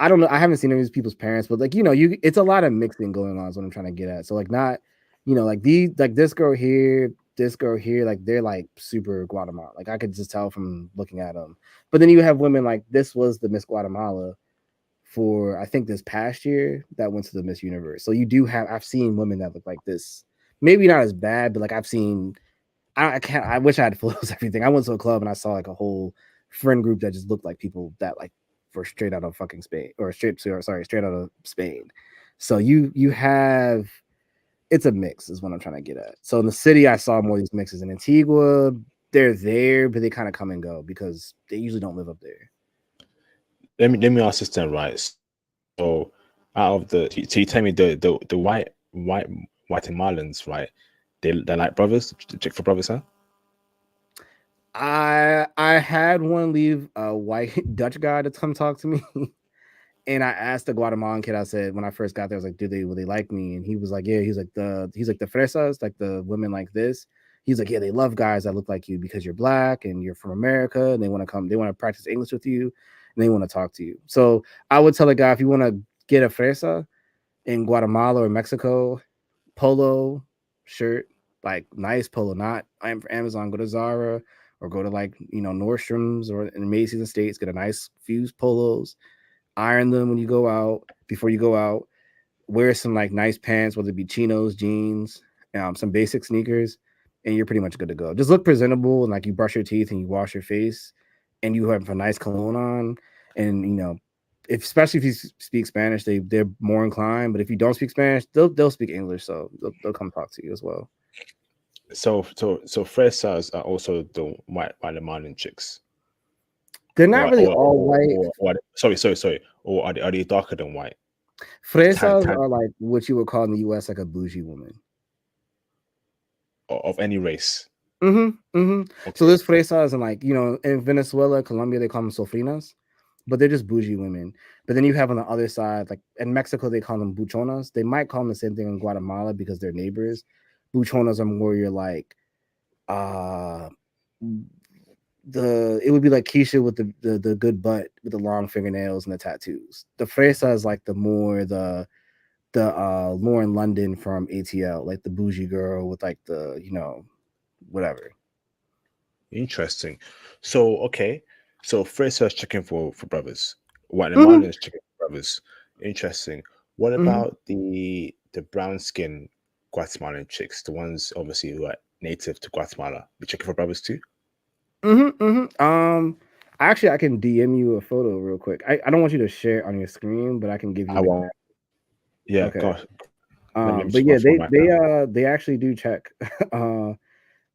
I don't know. I haven't seen any of these people's parents, but like it's a lot of mixing going on. Is what I'm trying to get at. So like not, like this girl here. this girl here, like they're like super Guatemala. Like I could just tell from looking at them. But then you have women like this was the Miss Guatemala for I think this past year that went to the Miss Universe. So you do have I've seen women that look like this. Maybe not as bad, but like I've seen I can't I wish I had photos everything. I went to a club and I saw like a whole friend group that just looked like people that like were straight out of fucking Spain or straight out of Spain. So you have it's a mix is what I'm trying to get at. So in the city, I saw more of these mixes. In Antigua, they're there, but they kind of come and go because they usually don't live up there. Let me ask this then, right? So out of so you tell me the white Guatemalans, right? They're like brothers, chick for brothers, huh? I had one leave a white Dutch guy to come talk to me. And I asked the Guatemalan kid, I said, when I first got there, I was like, will they like me? And he was like, yeah, he's like the fresas, like the women like this. He's like, yeah, they love guys that look like you because you're black and you're from America and they want to practice English with you and they want to talk to you. So I would tell a guy if you want to get a fresa in Guatemala or Mexico, polo shirt, like nice polo, not I'm for Amazon, go to Zara or go to like, Nordstrom's or in Macy's and States, get a nice fused polos, iron them when you go out, before you go out, wear some like nice pants, whether it be chinos, jeans, some basic sneakers, and you're pretty much good to go. Just look presentable and like you brush your teeth and you wash your face and you have a nice cologne on. And especially if you speak Spanish, they're more inclined. But if you don't speak Spanish, they'll speak English, so they'll come talk to you as well. So fresas are also the white Guatemalan chicks. They're not really all white. Sorry. Or are they darker than white? Fresas are like what you would call in the US like a bougie woman. Of any race. Okay. So there's fresas and like, in Venezuela, Colombia, they call them sofrinas, but they're just bougie women. But then you have on the other side, like in Mexico, they call them buchonas. They might call them the same thing in Guatemala because they're neighbors. Buchonas are more you're like, it would be like Keisha with the good butt with the long fingernails and the tattoos. The fresa is like the Lauren London from ATL, like the bougie girl with like the whatever. Interesting. So Fresa is checking for brothers. Guatemalan is checking for brothers. Interesting. What about the brown skin Guatemalan chicks, the ones obviously who are native to Guatemala? Be checking for brothers too? Actually, I can DM you a photo real quick. I don't want you to share it on your screen, but I can give you. I won't. Yeah. Okay. Gosh. But yeah, they actually do check.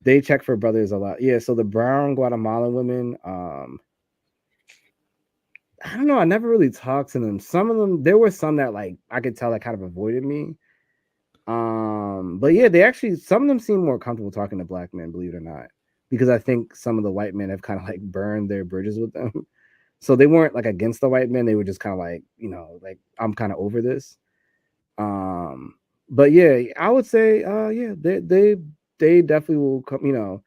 They check for brothers a lot. Yeah. So the brown Guatemalan women, I don't know. I never really talked to them. Some of them, there were some that like I could tell that kind of avoided me. But yeah, some of them seem more comfortable talking to black men, believe it or not, because I think some of the white men have kind of like burned their bridges with them. So they weren't like against the white men. They were just kind of like, like I'm kind of over this. But yeah, I would say, yeah, they definitely will come.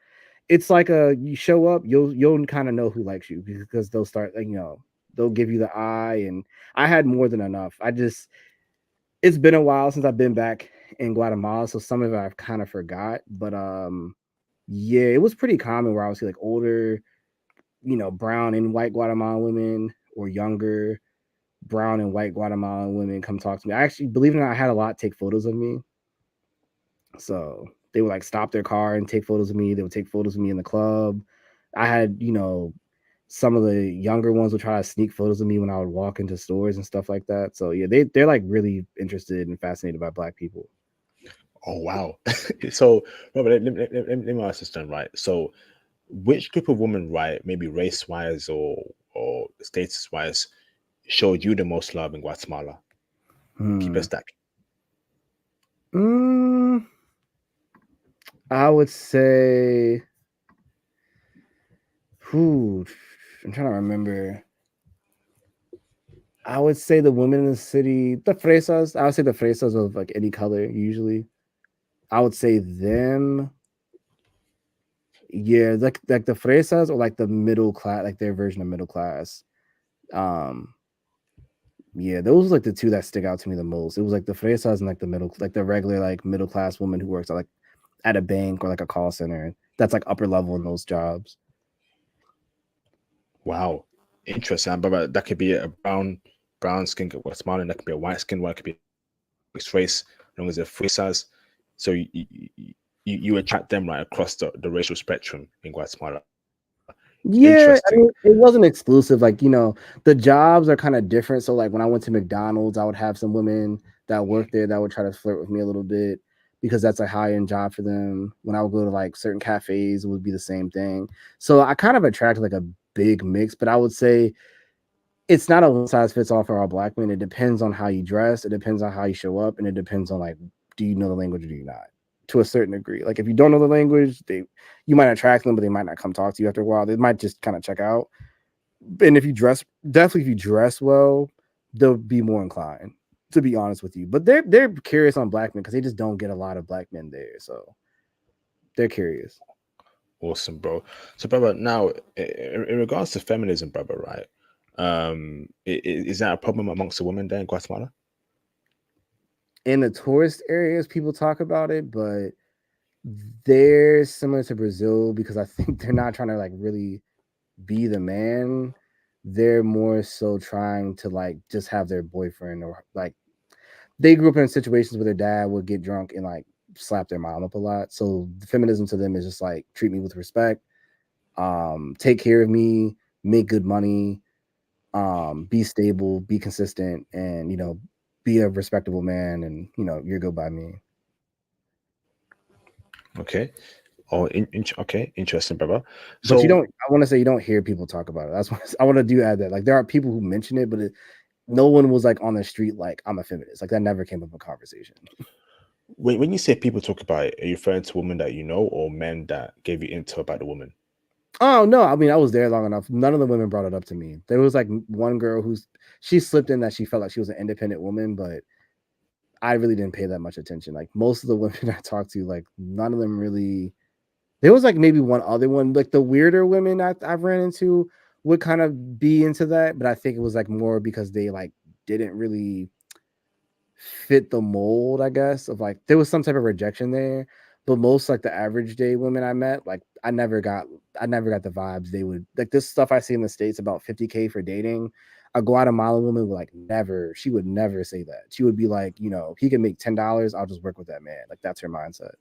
It's like you show up, you'll kind of know who likes you because they'll start, like, they'll give you the eye. And I had more than enough. It's been a while since I've been back in Guatemala, so some of it I've kind of forgot. But yeah, it was pretty common where I would see like older, brown and white Guatemalan women or younger brown and white Guatemalan women come talk to me. I actually, believe it or not, I had a lot take photos of me. So they would like stop their car and take photos of me. They would take photos of me in the club. I had, some of the younger ones would try to sneak photos of me when I would walk into stores and stuff like that. So yeah, they're like really interested and fascinated by black people. Oh wow. So Robert, let me ask this then, right? So which group of women, right, maybe race wise or status wise, showed you the most love in Guatemala? Keep a stack. I would say, I'm trying to remember. I would say the women in the city, the fresas. I would say the fresas of like any color, usually. I would say them. Yeah, like the fresas or like the middle class, like their version of middle class. Yeah, those are like the two that stick out to me the most. It was like the fresas and like the middle, like the regular like middle class woman who works at like at a bank or like a call center. That's like upper level in those jobs. Wow, interesting. But that could be a brown skin Guatemalan, that could be a white skin one, that could be mixed race, as long as they're free size. So you attract them right across the racial spectrum in Guatemala. Yeah, I Interesting. mean, it wasn't exclusive. Like, the jobs are kind of different. So, like, when I went to McDonald's, I would have some women that worked there that would try to flirt with me a little bit because that's a high-end job for them. When I would go to like certain cafes, it would be the same thing. So I kind of attracted like a big mix, but I would say it's not a one size fits all for all black men. It depends on how you dress, it depends on how you show up, and it depends on like, do you know the language or do you not? To a certain degree. Like if you don't know the language, you might attract them, but they might not come talk to you after a while. They might just kind of check out. And if you dress well, they'll be more inclined, to be honest with you. But they're curious on black men because they just don't get a lot of black men there. So they're curious. Awesome, bro. So, brother, now in regards to feminism, brother, right? Is that a problem amongst the women there in Guatemala? In the tourist areas, people talk about it, but they're similar to Brazil because I think they're not trying to like really be the man. They're more so trying to like just have their boyfriend, or like they grew up in situations where their dad would get drunk and like slap their mom up a lot. So the feminism to them is just like treat me with respect, take care of me, make good money, be stable, be consistent, and be a respectable man, and you're good by me. Okay. Okay, interesting, brother. But So I want to say you don't hear people talk about it. That's what I want to do add that. Like there are people who mention it, but no one was like on the street like I'm a feminist. Like that never came up in conversation. when you say people talk about it, are you referring to women that you know or men that gave you intel about the woman? Oh no, I mean I was there long enough. None of the women brought it up to me. There was like one girl she slipped in that she felt like she was an independent woman, but I really didn't pay that much attention. Like most of the women I talked to, like none of them really. There was like maybe one other one, like the weirder women I've ran into would kind of be into that, but I think it was like more because they like didn't really fit the mold, I guess, of like there was some type of rejection there. But most like the average day women I met, like I never got the vibes they would like this stuff I see in the States about 50K for dating. A Guatemalan woman would like she would never say that. She would be like, he can make $10, I'll just work with that man. Like that's her mindset.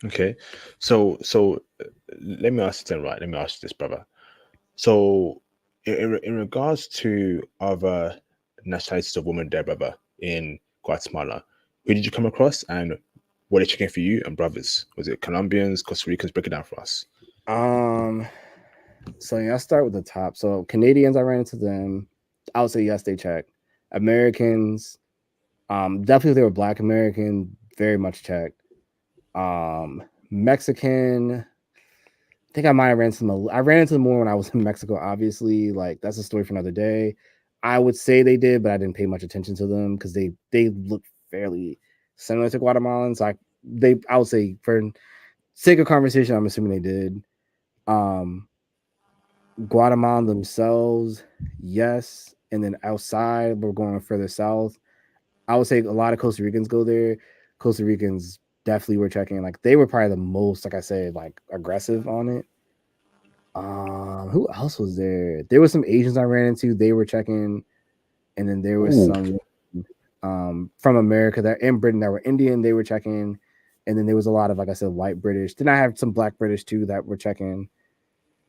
Okay. So let me ask you then, right? Let me ask you this, brother. So in regards to other nationalities of women there, brother, in Guatemala, who did you come across and what are they checking for you and brothers? Was it Colombians, Costa Ricans? Break it down for us. So yeah, I'll start with the top. So Canadians, I ran into them. I would say yes, they check. Americans, definitely if they were Black American, very much checked. Mexican, I think I might have ran into them. I ran into them more when I was in Mexico. Obviously, like that's a story for another day. I would say they did, but I didn't pay much attention to them because they look fairly similar to Guatemalans. I would say for sake of conversation, I'm assuming they did. Um, Guatemala themselves, yes. And then outside, we're going further south. I would say a lot of Costa Ricans go there. Costa Ricans definitely were checking. Like they were probably the most, like I said, like aggressive on it. Who else was there? There was some Asians I ran into. They were checking, and then there was Ooh. some from America that in Britain that were Indian. They were checking, and then there was a lot of, like I said, white British. Then I have some Black British too that were checking.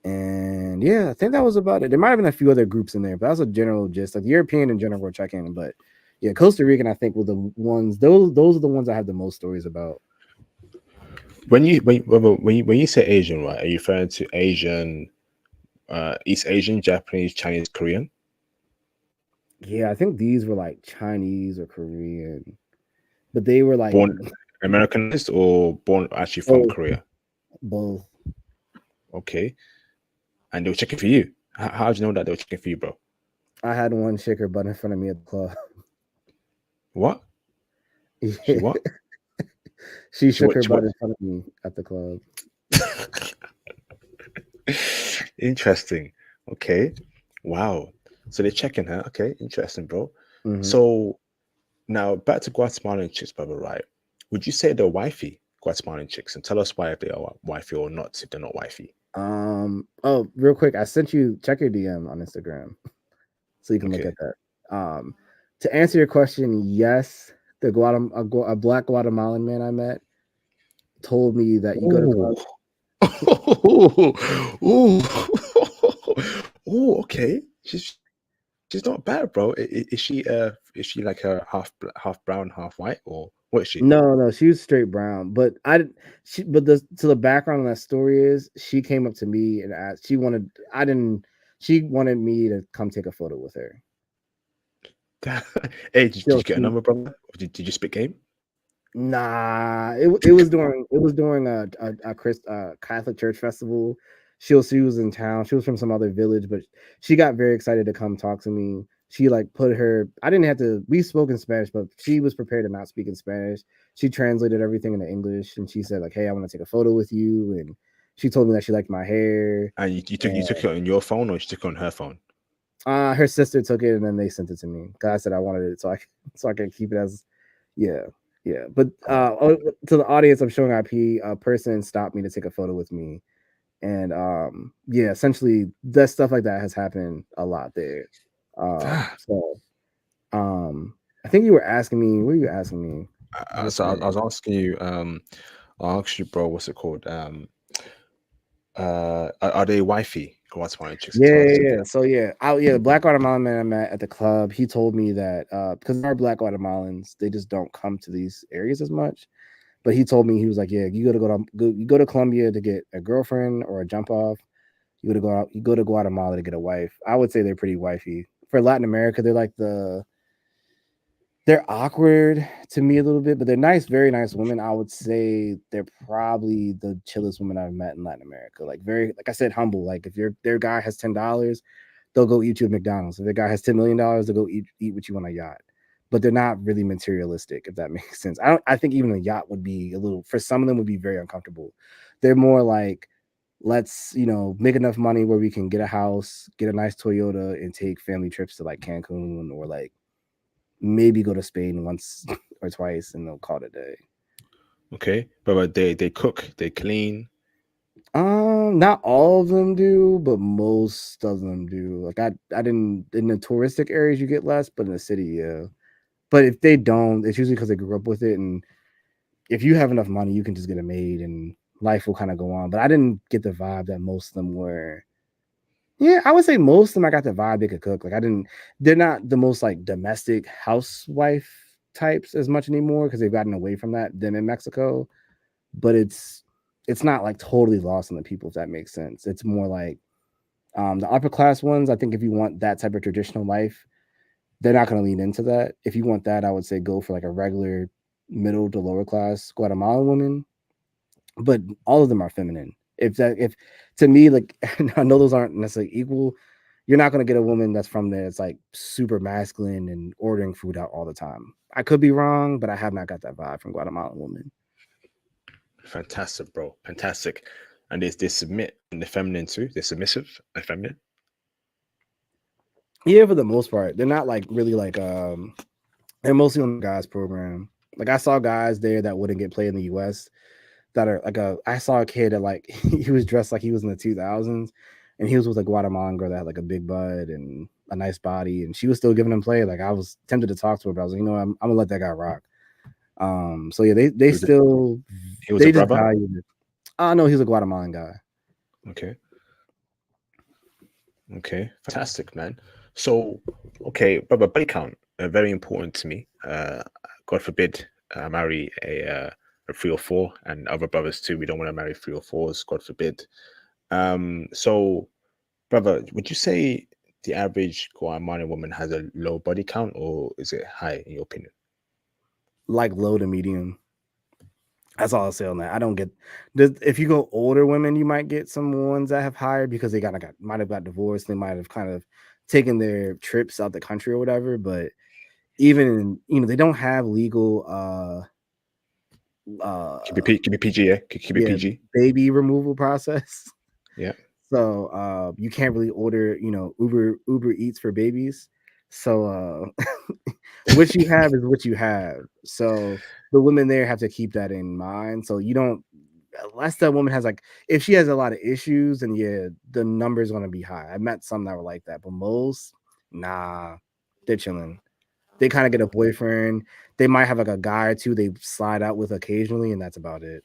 And yeah, I think that was about it. There might have been a few other groups in there, but that's a general gist. Like European in general were checking, but yeah, Costa Rican I think were the ones. Those are the ones I have the most stories about. When you say Asian, right? Are you referring to Asian, East Asian, Japanese, Chinese, Korean? Yeah, I think these were like Chinese or Korean, but they were like Born Americanized or born actually from both. Korea? Both. Okay. And they were checking for you. How did you know that they were checking for you, bro? I had one shake her butt in front of me at the club. What? She Yeah, what? she She shook what? her She what? butt in front of me at the club. Interesting. Okay. Wow. So they're checking her. Okay. Interesting, bro. Mm-hmm. So now back to Guatemalan chicks, brother, right? Would you say they're wifey? Guatemalan chicks, and tell us why, if they are wifey or not, if they're not wifey. Oh, real quick, I sent you, check your DM on Instagram so you can look Okay. at that. To answer your question, yes, a black Guatemalan man I met told me that you go to Ooh. club. Ooh. Ooh, okay. She's not bad, bro. Is she like a half brown, half white, or what is she? No, she was straight brown. But the background on that story is she came up to me and asked. She wanted me to come take a photo with her. Hey, did So you get a she number, brother? Or did you spit game? Nah, it was during a Catholic church festival. She was in town. She was from some other village, but she got very excited to come talk to me. She like put her. I didn't have to. We spoke in Spanish, but she was prepared to not speak in Spanish. She translated everything into English, and she said like, "Hey, I want to take a photo with you." And she told me that she liked my hair. And you took it on your phone, or you took it on her phone? Her sister took it, and then they sent it to me. Cause I said I wanted it, so I can keep it as, yeah, yeah. But Oh, to the audience, I'm showing IP. A person stopped me to take a photo with me, and yeah, essentially that stuff like that has happened a lot there. ah, So I think you were asking me. What are you asking me? I just so I forgot. was asking you, I asked you, bro, what's it called? Are they wifey Guatemalan chicks? And Yeah, tell us yeah, if they yeah. So yeah, the Black Guatemalan man I met at the club, he told me that because our Black Guatemalans, they just don't come to these areas as much. But he told me, he was like, yeah, you go to Colombia to get a girlfriend or a jump off. You go to Guatemala to get a wife. I would say they're pretty wifey. For Latin America, they're awkward to me a little bit, but they're nice, very nice women. I would say they're probably the chillest women I've met in Latin America. Like like I said, humble. Like if their guy has $10, they'll go eat you at McDonald's. If their guy has $10 million, they'll go eat with you on a yacht. But they're not really materialistic, if that makes sense. I think even a yacht would be a little, for some of them, would be very uncomfortable. They're more like, let's make enough money where we can get a house, get a nice Toyota, and take family trips to like Cancun, or like maybe go to Spain once or twice, and they'll call it a day. okay, but they cook, they clean. Not all of them do, but most of them do. Like I didn't, in the touristic areas you get less, but in the city, yeah. But if they don't, it's usually because they grew up with it, and if you have enough money, you can just get it made, and life will kind of go on. But I didn't get the vibe that most of them were. Yeah, I would say most of them I got the vibe they could cook. Like I didn't, they're not the most like domestic housewife types as much anymore because they've gotten away from that them in Mexico. But it's not like totally lost on the people, if that makes sense. It's more like the upper class ones. I think if you want that type of traditional life, they're not going to lean into that. If you want that, I would say go for like a regular middle to lower class Guatemalan woman. But all of them are feminine. If to me, like, I know those aren't necessarily equal. You're not going to get a woman that's from there. It's like super masculine and ordering food out all the time. I could be wrong, but I have not got that vibe from Guatemalan women. Fantastic, bro. Fantastic. And they submit in the feminine too. They're submissive and feminine. Yeah, for the most part, they're not like really like they're mostly on the guys program. Like I saw guys there that wouldn't get played in the US that are like I saw a kid that like he was dressed like he was in the 2000s, and he was with a Guatemalan girl that had like a big butt and a nice body, and she was still giving him play. Like I was tempted to talk to her, but I was like, I'm gonna let that guy rock. So yeah, He was he was a they just brother. value it. Oh no, he's a Guatemalan guy. Okay. Okay. Fantastic, man. So, okay, but body count very important to me. God forbid I marry a 3 or 4, and other brothers too. We don't want to marry 3 or 4s. God forbid. So, brother, would you say the average Guatemalan woman has a low body count, or is it high in your opinion? Like low to medium. That's all I'll say on that. I don't get if you go older women, you might get some ones that have higher because they might have got divorced. They might have kind of taken their trips out the country or whatever. But even they don't have legal Keep it PG, yeah. Keep it yeah, PG. baby removal process. Yeah. So you can't really order Uber Eats for babies. So what you have is what you have. So the women there have to keep that in mind. So you don't, unless that woman has like, if she has a lot of issues, then yeah, the number is gonna be high. I met some that were like that, but most, nah, they're chilling. They kind of get a boyfriend. They might have like a guy or two they slide out with occasionally, and that's about it.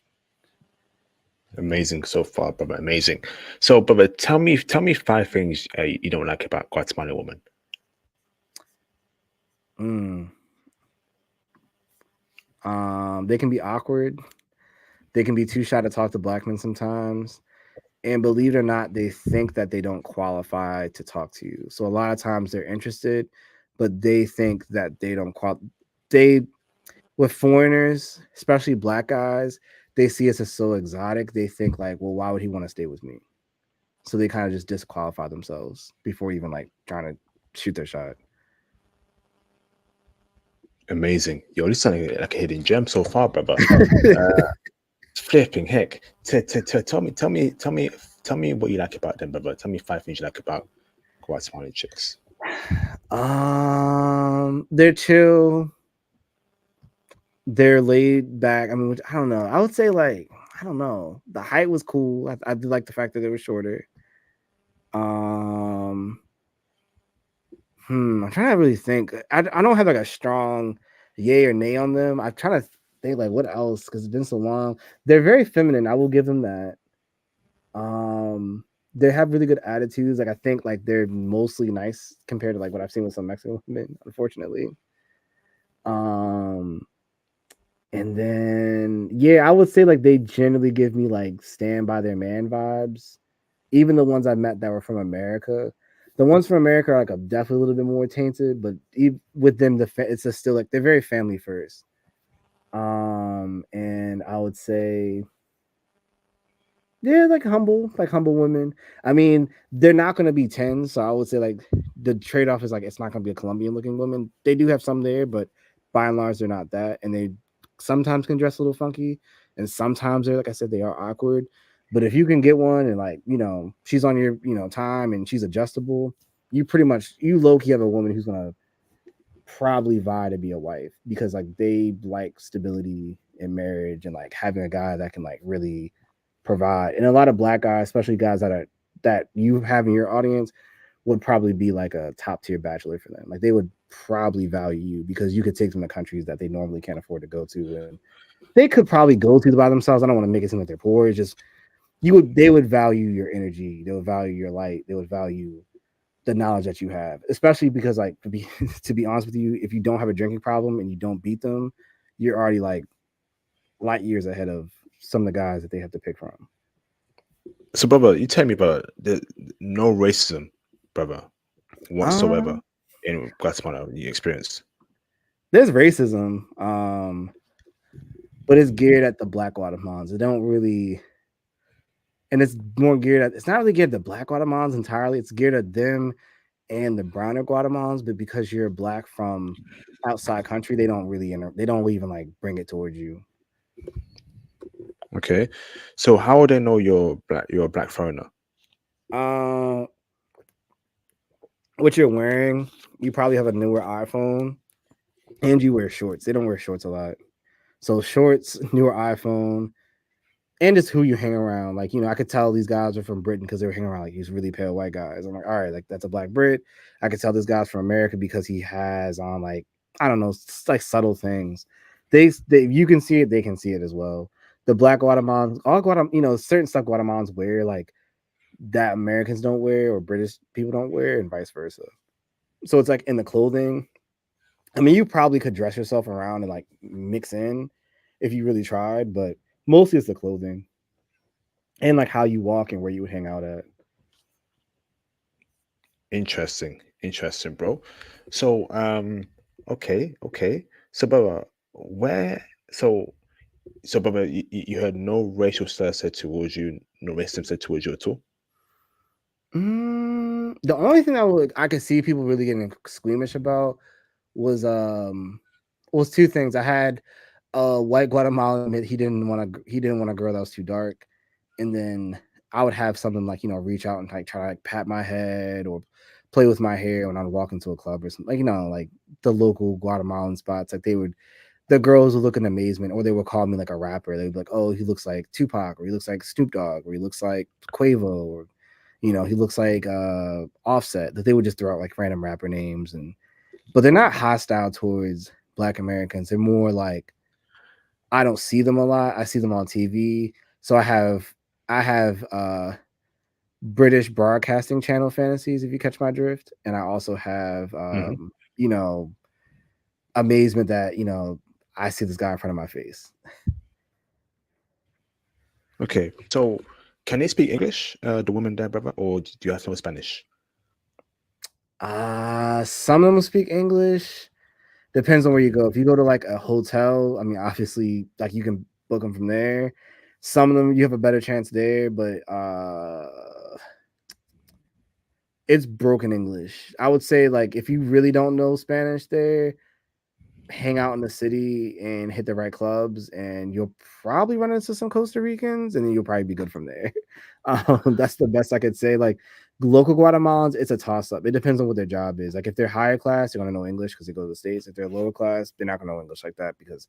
Amazing so far, brother. Amazing. So, brother, tell me five things you don't like about Guatemalan women. Mm. They can be awkward. They can be too shy to talk to black men sometimes. And believe it or not, they think that they don't qualify to talk to you. So a lot of times they're interested, but they think that they don't they with foreigners, especially black guys, they see us as so exotic. They think like, well, why would he want to stay with me? So they kind of just disqualify themselves before even like trying to shoot their shot. Amazing. Yo, this sounding like a hidden gem so far, brother. Flipping heck. Tell me what you like about them, brother. Tell me five things you like about Guatemalan chicks. They're chill. They're laid back. I mean, which, I don't know. I would say like, I don't know. The height was cool. I did like the fact that they were shorter. Um, I'm trying to really think. I don't have like a strong yay or nay on them. I'm trying to think like what else because it's been so long. They're very feminine. I will give them that. Um, they have really good attitudes. Like I think like they're mostly nice compared to like what I've seen with some Mexican women, unfortunately. Um, and then yeah, I would say like they generally give me like stand by their man vibes. Even the ones I met that were from America. The ones from America are like definitely a little bit more tainted, but with them, it's just still like they're very family first. And I would say, yeah, like humble women. I mean, they're not going to be 10, so I would say like the trade off is like it's not going to be a Colombian looking woman. They do have some there, but by and large, they're not that, and they sometimes can dress a little funky, and sometimes they're like I said, they are awkward. But if you can get one and like she's on your time and she's adjustable, you low key have a woman who's gonna probably vie to be a wife because like they like stability in marriage and like having a guy that can like really provide. And a lot of black guys, especially guys that you have in your audience, would probably be like a top tier bachelor for them. Like they would probably value you because you could take them to countries that they normally can't afford to go to, and they could probably go to by themselves. I don't want to make it seem like they're poor. It's just they would value your energy, they would value your light, they would value the knowledge that you have, especially because like to be to be honest with you, if you don't have a drinking problem and you don't beat them, you're already like light years ahead of some of the guys that they have to pick from. So, brother, you tell me about the no racism, brother, whatsoever Um, in Guatemala you experienced. there's racism, but it's geared at the black Guatemalans. It don't really, and it's more geared at. It's not really geared at the black Guatemalans entirely. It's geared at them and the browner Guatemalans. But because you're black from outside country, they don't really they don't even like bring it towards you. Okay, so how would they know you're black? You're a black foreigner. Uh, what you're wearing, you probably have a newer iPhone, and you wear shorts. They don't wear shorts a lot, so shorts, newer iPhone, and it's who you hang around. Like, I could tell these guys are from Britain because they were hanging around like these really pale white guys. I'm like, all right, like that's a black Brit. I could tell this guy's from America because he has on like, I don't know, like subtle things. They you can see it, they can see it as well. The black Guatemalans, all certain stuff Guatemalans wear like that Americans don't wear or British people don't wear, and vice versa. So it's like in the clothing. I mean, you probably could dress yourself around and like mix in if you really tried, but mostly it's the clothing and like how you walk and where you would hang out at. Interesting, bro. So, okay. So, brother, where? So, brother, you heard no racial slur said towards you, no racism said towards you at all. The only thing I could see people really getting squeamish about was two things. I had a white Guatemalan admit he didn't want a girl that was too dark, and then I would have something like reach out and like try to like pat my head or play with my hair when I would walk into a club or something. Like, like the local Guatemalan spots. Like the girls would look in amazement, or they would call me like a rapper. They'd be like, "Oh, he looks like Tupac, or he looks like Snoop Dogg, or he looks like Quavo, or he looks like Offset." That they would just throw out like random rapper names, but they're not hostile towards Black Americans. They're more like, I don't see them a lot. I see them on TV. So I have British Broadcasting Channel fantasies, if you catch my drift, and I also have Hmm. you know amazement that I see this guy in front of my face. Okay, so can they speak English, the women there, brother, or do you have to know Spanish? Some of them speak English. Depends on where you go. If you go to like a hotel, I mean, obviously, like you can book them from there. Some of them you have a better chance there, but it's broken English. I would say like if you really don't know Spanish there, hang out in the city and hit the right clubs, and you'll probably run into some Costa Ricans, and then you'll probably be good from there. That's the best I could say. Like local Guatemalans, it's a toss up. It depends on what their job is. Like if they're higher class, they're gonna know English because they go to the States. If they're lower class, they're not gonna know English like that because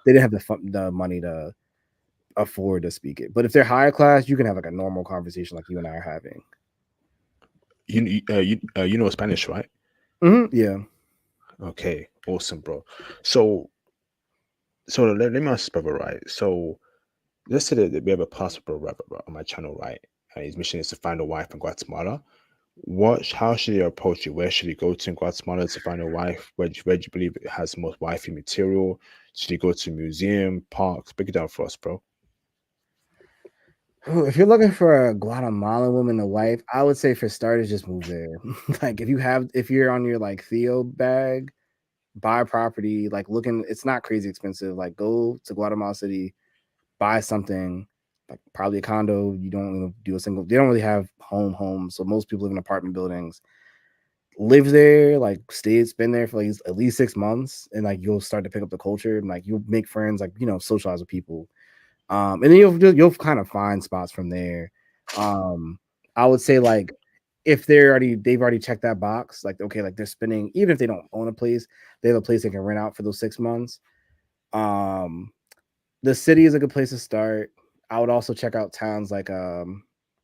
they didn't have the money to afford to speak it. But if they're higher class, you can have like a normal conversation like you and I are having. You know Spanish, right? Yeah. Okay, awesome, bro. So let me ask this, brother, right? So let's say that we have a pastor, bro, on my channel, right? And his mission is to find a wife in Guatemala. How should he approach it? Where should he go to in Guatemala to find a wife? Where do you believe it has the most wifey material? Should he go to museum, parks? Break it down for us, bro. If you're looking for a Guatemalan woman to wife, I would say for starters, just move there. Like if you're on your like Theo bag, buy a property, like looking, it's not crazy expensive. Like go to Guatemala City, buy something, like probably a condo. You don't do a single, they don't really have homes. So most people live in apartment buildings. Live there, like spend there for like at least 6 months, and like you'll start to pick up the culture and like you'll make friends, like socialize with people. And then you'll kind of find spots from there. Um, I would say like if they've already checked that box, like okay, like they're spending, even if they don't own a place, they have a place they can rent out for those 6 months. Um, the city is a good place to start. I would also check out towns like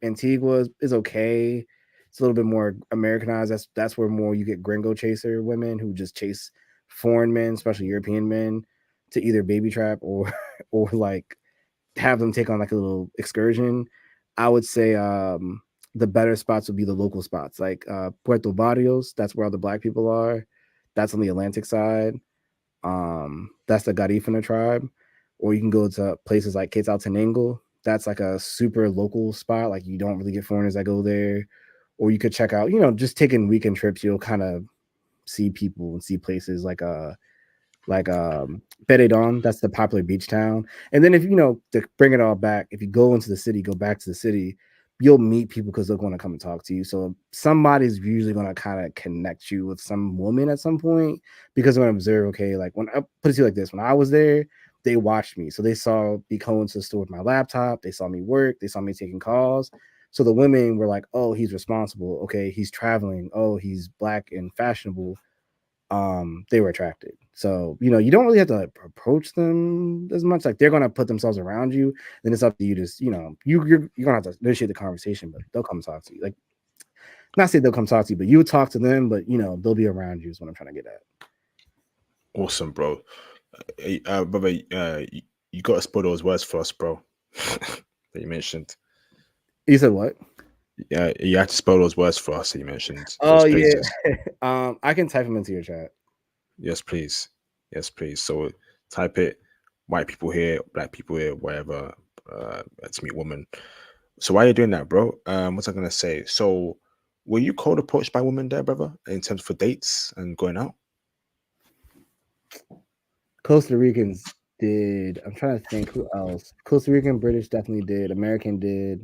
Antigua is okay. It's a little bit more Americanized. That's where more you get gringo chaser women who just chase foreign men, especially European men, to either baby trap or or like have them take on like a little excursion. I would say the better spots would be the local spots, like Puerto Barrios. That's where all the black people are. That's on the Atlantic side. That's the Garifuna tribe. Or you can go to places like Quetzaltenango. That's like a super local spot. Like you don't really get foreigners that go there. Or you could check out, just taking weekend trips. You'll kind of see people and see places like Peredon, that's the popular beach town. And then if to bring it all back, if you go into the city, go back to the city, you'll meet people because they're going to come and talk to you. So somebody's usually going to kind of connect you with some woman at some point because they're going to observe. Okay, like when I put it to you like this, when I was there, they watched me, so they saw me go into the store with my laptop. They saw me work. They saw me taking calls. So the women were like, "Oh, he's responsible. Okay, he's traveling. Oh, he's black and fashionable." They were attracted. So, you don't really have to like, approach them as much. Like they're gonna put themselves around you. Then it's up to you to, you're gonna have to initiate the conversation, but they'll come talk to you. Like not say they'll come talk to you, but you talk to them, but they'll be around you is what I'm trying to get at. Awesome, bro. Brother, you got to spoil those words for us, bro. That you mentioned. You said what? Yeah, you had to spell those words for us that you mentioned. Oh Those yeah. places. I can type them into your chat. Yes, please. Yes, please. So type it. White people here, black people here, wherever. To meet women. So why are you doing that, bro? What's I gonna say? So, were you cold approached by women there, brother, in terms for dates and going out? Costa Ricans did. I'm trying to think who else. Costa Rican, British definitely did. American did.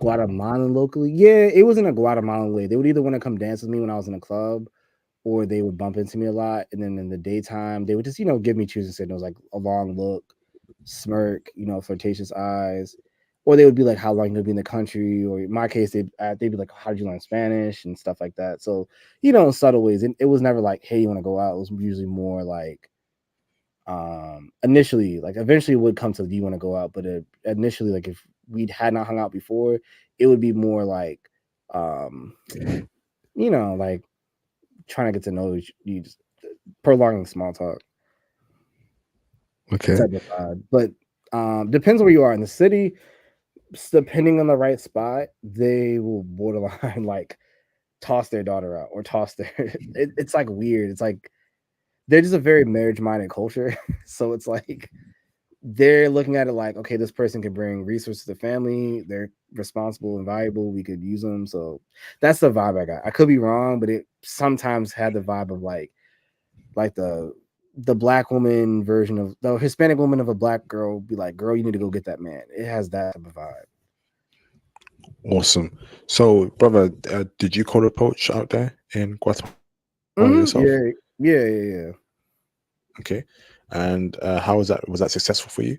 Guatemalan locally. Yeah, it was in a Guatemalan way. They would either want to come dance with me when I was in a club, or they would bump into me a lot. And then in the daytime, they would just, give me choosing signals, like a long look, smirk, flirtatious eyes. or they would be like, "How long you gonna be in the country?" Or in my case, they'd be like, "How did you learn Spanish?" and stuff like that. So in subtle ways, it was never like, "Hey, you want to go out?" It was usually more like, initially, like eventually, it would come to, "Do you want to go out?" But initially, like if we had not hung out before, it would be more like, um, like trying to get to know you, just prolonging small talk Okay. type of vibe. But depends where you are in the city. Depending on the right spot, they will borderline like toss their daughter out or toss their. It's like weird. It's like they're just a very marriage minded culture. So it's like they're looking at it like, okay, this person can bring resources to the family. They're responsible and valuable. We could use them. So that's the vibe I got. I could be wrong, but it sometimes had the vibe of like the black woman version of the Hispanic woman of a black girl be like, girl, you need to go get that man. It has that type of vibe. Awesome. So, brother, did you call a poach out there in Guatemala yourself? Yeah, yeah, yeah, yeah. Okay. And how was that? Was that successful for you?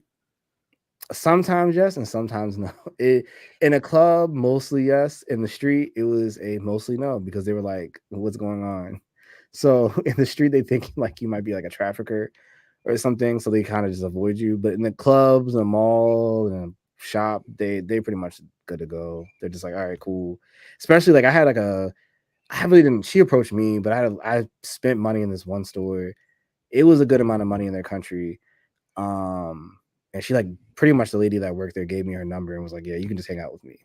Sometimes yes, and sometimes no. In a club, mostly yes. In the street, it was a mostly no because they were like, "What's going on?" So in the street, they think like you might be like a trafficker or something, so they kind of just avoid you. But in the clubs, the mall, and shop, they pretty much good to go. They're just like, all right, cool. Especially like I had like I really didn't. She approached me, but I spent money in this one store. It was a good amount of money in their country. Um, and she like pretty much the lady that worked there gave me her number and was like, "Yeah, you can just hang out with me."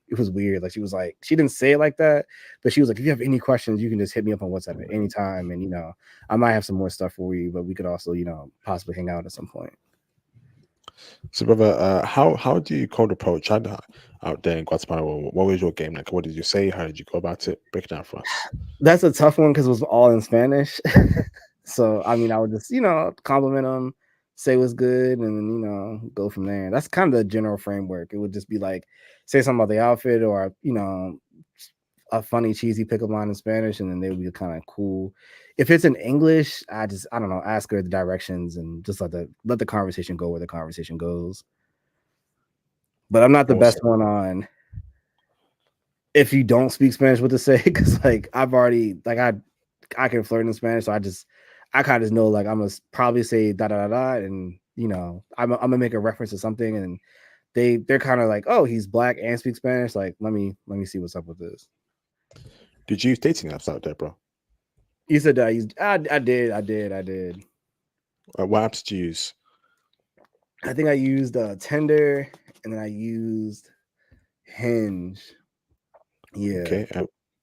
It was weird. Like she was like, she didn't say it like that, but she was like, "If you have any questions, you can just hit me up on WhatsApp at any time, and I might have some more stuff for you, but we could also possibly hang out at some point." So, brother, how do you cold approach out there in Guatemala? What was your game like? What did you say? How did you go about it? Break it down for us. That's a tough one because it was all in Spanish. So I mean, I would just compliment them, say what's good, and then go from there. That's kind of the general framework. It would just be like say something about the outfit or a funny cheesy pickup line in Spanish, and then they would be kind of cool. If it's in English, I don't know, ask her the directions and just let the conversation go where the conversation goes. But I'm not the best Awesome. one on if you don't speak Spanish, what to say, because like I've already like I can flirt in Spanish, so I kind of just know like I'm gonna probably say da da da da, and I'm gonna make a reference to something, and they're kind of like, oh, he's black and speaks Spanish. Like let me see what's up with this. Did you use dating apps out there, bro? You said that I used I did. What apps do you use? I think I used Tinder, and then I used Hinge. Yeah, Okay.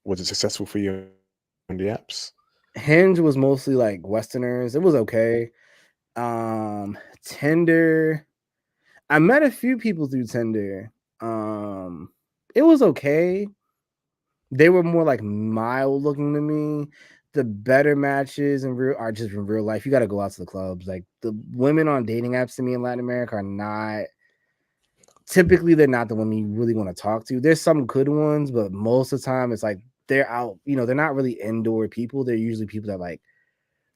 Was it successful for you on the apps? Hinge was mostly like Westerners. It was okay. Tinder. I met a few people through Tinder. It was okay. They were more like mild looking to me. The better matches in real are just in real life. You got to go out to the clubs. Like the women on dating apps to me in Latin America are not typically they're not the women you really want to talk to. There's some good ones, but most of the time it's like they're out. They're not really indoor people. They're usually people that like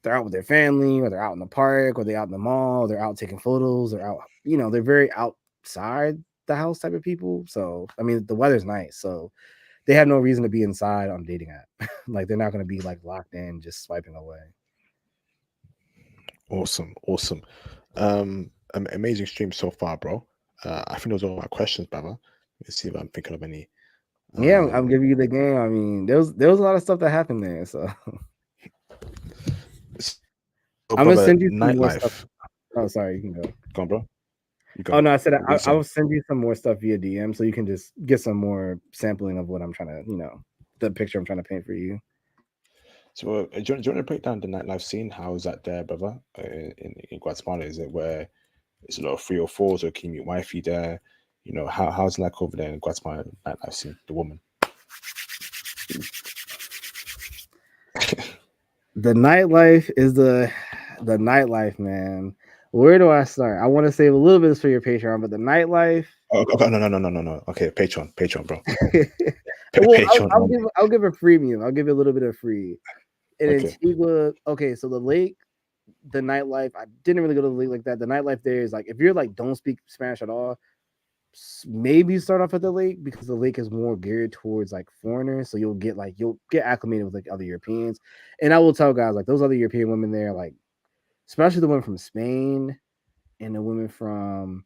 they're out with their family or they're out in the park or they're out in the mall, they're out taking photos, they're out, they're very outside the house type of people. So I mean the weather's nice. So they have no reason to be inside on a dating app. Like they're not gonna be like locked in just swiping away. Awesome, awesome. Amazing stream so far, bro. I think those are all my questions, brother. Let's see if I'm thinking of any. Yeah, I'm Um, giving you the game. I mean, there was a lot of stuff that happened there. So so, I'm gonna brother, send you some more stuff. nightlife. Oh, sorry, you can go. Go on, bro. You Oh go. no, I said What were you I saying? will send you some more stuff via DM so you can just get some more sampling of what I'm trying to, the picture I'm trying to paint for you. So, do you want to break down the nightlife scene? How is that there, brother? In Guatemala, is it where it's a lot of 304s or can you meet wifey there? How's it like over there in Guatemala nightlife scene? The woman. The nightlife is the nightlife, man. Where do I start? I want to save a little bit for your Patreon, but the nightlife. Oh, no. Okay, Patreon, bro. Well, Patreon only. I'll give a premium. I'll give you a little bit of free. In Okay. Antigua, okay, so the lake, the nightlife. I didn't really go to the lake like that. The nightlife there is like if you're like don't speak Spanish at all, maybe start off at the lake because the lake is more geared towards like foreigners. So you'll get acclimated with like other Europeans. And I will tell guys like those other European women there, like especially the women from Spain and the women from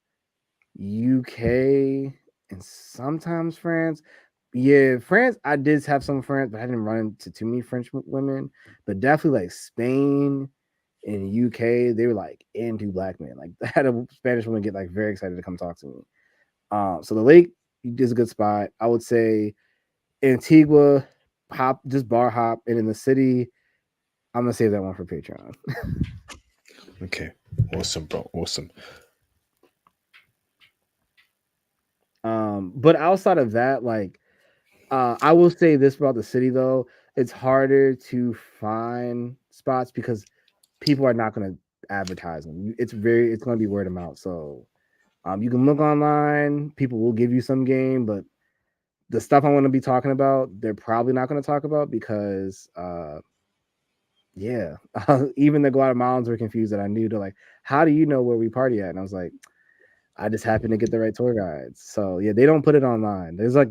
UK and sometimes France. Yeah, France. I did have some friends, but I didn't run into too many French women. But definitely like Spain and UK, they were like into black men. Like I had a Spanish woman get like very excited to come talk to me. So the lake is a good spot. I would say Antigua, hop, just bar hop, and in the city, I'm gonna save that one for Patreon. Okay. Awesome, bro. Awesome. But outside of that, like I will say this about the city though, it's harder to find spots because people are not gonna advertise them. It's gonna be word of mouth. So you can look online, people will give you some game, but the stuff I want to be talking about, they're probably not going to talk about because yeah, even the Guatemalans were confused that I knew to like, how do you know where we party at? And I was like, I just happened to get the right tour guides. So yeah, they don't put it online. There's like,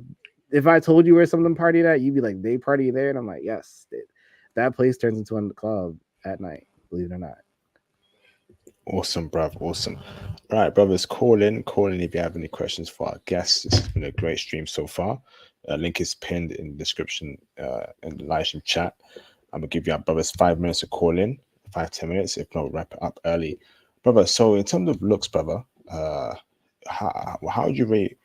if I told you where some of them partied at, you'd be like, they party there, and I'm like, yes, that place turns into a club at night. Believe it or not. Awesome, bruv. Awesome. All right, brothers, call in. Call in if you have any questions for our guests. This has been a great stream so far. Link is pinned in the description in the live stream chat. I'm gonna give you our brothers 5 minutes to call in, 5-10 minutes. If not, wrap it up early, brother. So in terms of looks, brother, how would you rate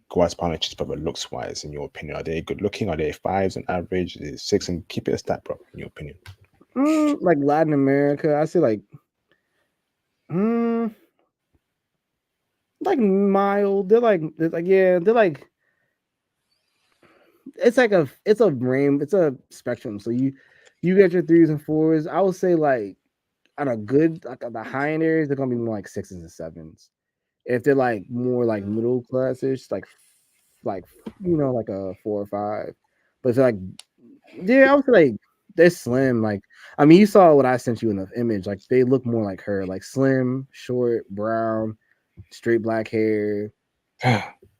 Guatemalan chicks, brother, looks wise? In your opinion, are they good looking? Are they fives on average? Is it six? And keep it a stat, bro. In your opinion, Like Latin America, I say mm, like mild. They're like it's a range, it's a spectrum. So you get your threes and fours. I would say like on a good like on the high end areas, they're gonna be more like sixes and sevens. If they're like more like middle classish, like like a 4 or 5. But if they're like yeah, I would say like they're slim. Like I mean, you saw what I sent you in the image. Like they look more like her, like slim, short, brown, straight black hair,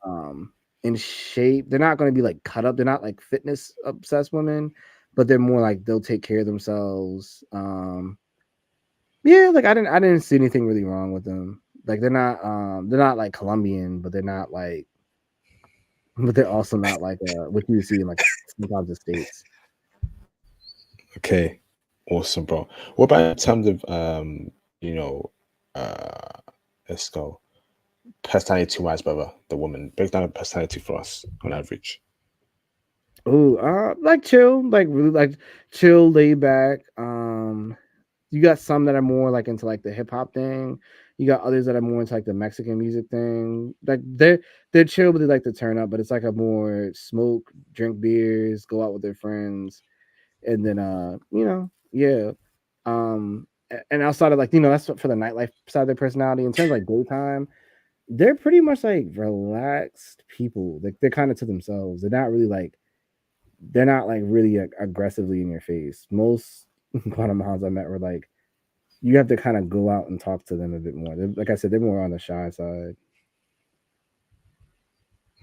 um in shape. They're not going to be like cut up. They're not like fitness obsessed women, but they're more like they'll take care of themselves. Yeah, like I didn't see anything really wrong with them. Like they're not like Colombian, but they're not like but they're also not like what you see in like sometimes the states. okay, awesome, bro. What about in terms of you know, uh, let's go personality wise, brother? The woman, break down a personality for us on average. Oh, like chill, like really like chill, laid back. You got some that are more like into like the hip hop thing. You got others that are more into like the Mexican music thing. Like they're chill, but they like to turn up. But it's like a more smoke, drink beers, go out with their friends, and then yeah. And outside of like that's for the nightlife side of their personality. In terms of like daytime, they're pretty much like relaxed people. Like they're kind of to themselves. They're not like really aggressively in your face. Most Guatemalans I met were like you have to kind of go out and talk to them a bit more. Like I said, they're more on the shy side.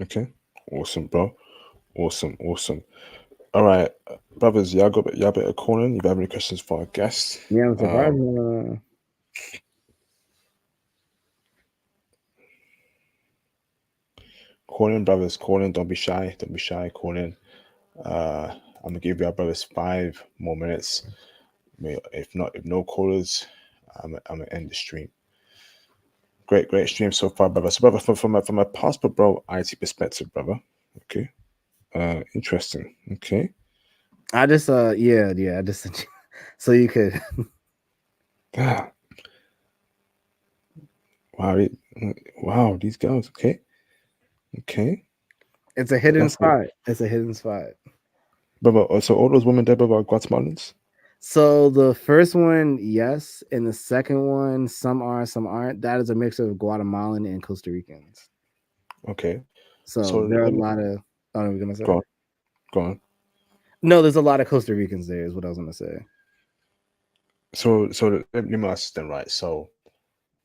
Okay, awesome, bro. Awesome, awesome. All right, brothers, y'all better call in. If you have any questions for our guests, Yeah, I'm surprised. call in, brothers. Call in. Don't be shy. Don't be shy. Call in. I'm gonna give our brothers 5 more minutes. If not, if no callers, I'm gonna end the stream. Great stream so far, brother. So, brother, from a passport, bro, IT perspective, brother. Okay. Interesting. Okay. I just I just so you could Ah, wow. Wow. These girls. Okay. Okay. it's a hidden That's it. spot. It's a hidden spot. Brother. So all those women there, brother, are Guatemalans. So the first one, yes, and the second one, some are, some aren't. That is a mix of Guatemalan and Costa Ricans. Okay. So So the there are a women, lot of. Oh, I was gonna go say. on, go on. No, there's a lot of Costa Ricans there. Is what I was gonna say. So let me ask this then, right? So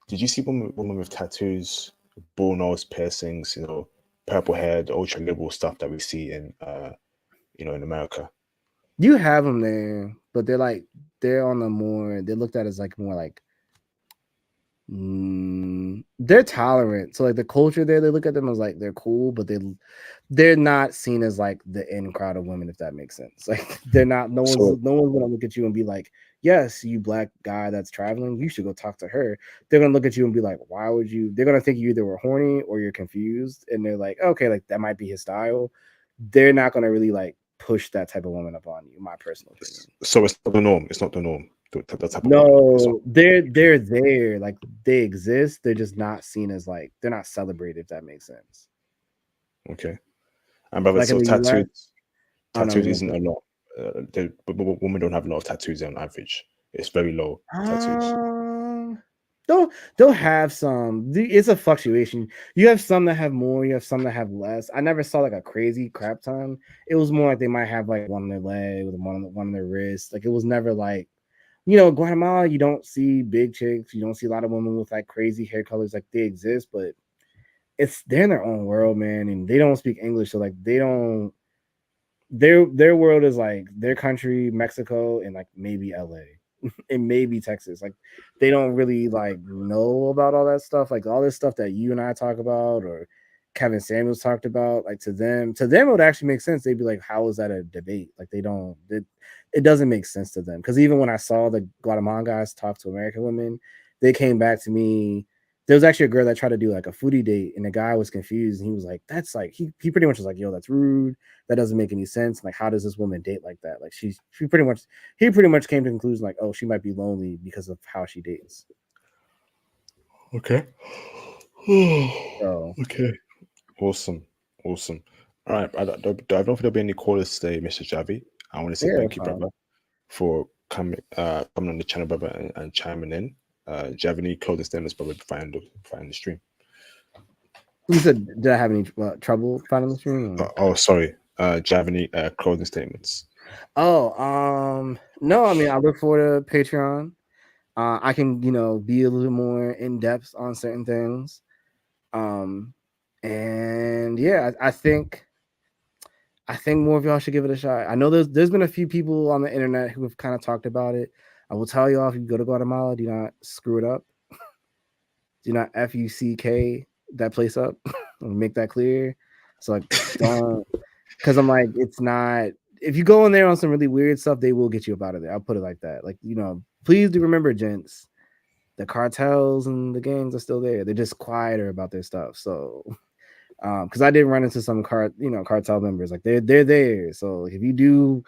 did you see women with tattoos bull nose piercings, purple hair, the ultra liberal stuff that we see in in America. You have them there, but they're on the more, they're looked at as like more like they're tolerant. So like the culture there, they look at them as like they're cool, but they're not seen as like the in crowd of women, if that makes sense. Like they're not, no one's gonna look at you and be like, yes, you black guy that's traveling, you should go talk to her. They're gonna look at you and be like, why would you? They're gonna think you either were horny or you're confused, and they're like, okay, like that might be his style. They're not gonna really like push that type of woman up on you, my personal opinion. So it's not the norm. It's not the norm. That type of woman. No, they're there, like they exist. They're just not seen as like, they're not celebrated, if that makes sense. Okay. And brother, Like so in the US, tattoos isn't a lot. Women don't have a lot of tattoos on average. It's very low tattoos. They'll have some. It's a fluctuation. You have some that have more. You have some that have less. I never saw like a crazy crap ton. It was more like they might have like one on their leg, with one on their wrist. Like it was never like, Guatemala. You don't see big chicks. You don't see a lot of women with like crazy hair colors. Like they exist, but they're in their own world, man, and they don't speak English, so like they don't. Their world is like their country, Mexico, and like maybe LA. And maybe Texas. Like they don't really like know about all that stuff, like all this stuff that you and I talk about or Kevin Samuels talked about. Like to them it would actually make sense. They'd be like, how is that a debate? Like it doesn't make sense to them. Because even when I saw the Guatemalan guys talk to American women, they came back to me. There was actually a girl that tried to do like a foodie date, and the guy was confused, and he was like, that's like, he pretty much was like, yo, that's rude, that doesn't make any sense. Like, how does this woman date like that? Like he pretty much came to the conclusion like, oh, she might be lonely because of how she dates. Okay. So okay. Awesome. All right. I don't think there'll be any callers today, Mr. Javi. I want to say thank you, brother, for coming on the channel, brother, and chiming in. Do you have any closing statements, brother, to find the stream? You said, did I have any trouble finding the stream? Sorry. Do you have any closing statements? No, I mean, I look forward to Patreon. I can, be a little more in depth on certain things. And yeah, I think more of y'all should give it a shot. I know there's been a few people on the internet who have kind of talked about it. I will tell y'all, if you go to Guatemala, do not screw it up. Do not FUCK that place up. Make that clear. So like, don't, because I'm like, it's not. If you go in there on some really weird stuff, they will get you up out of there. I'll put it like that. Like, please do remember, gents, the cartels and the gangs are still there. They're just quieter about their stuff. So, because I did run into some cartel members. Like they're there. So if you do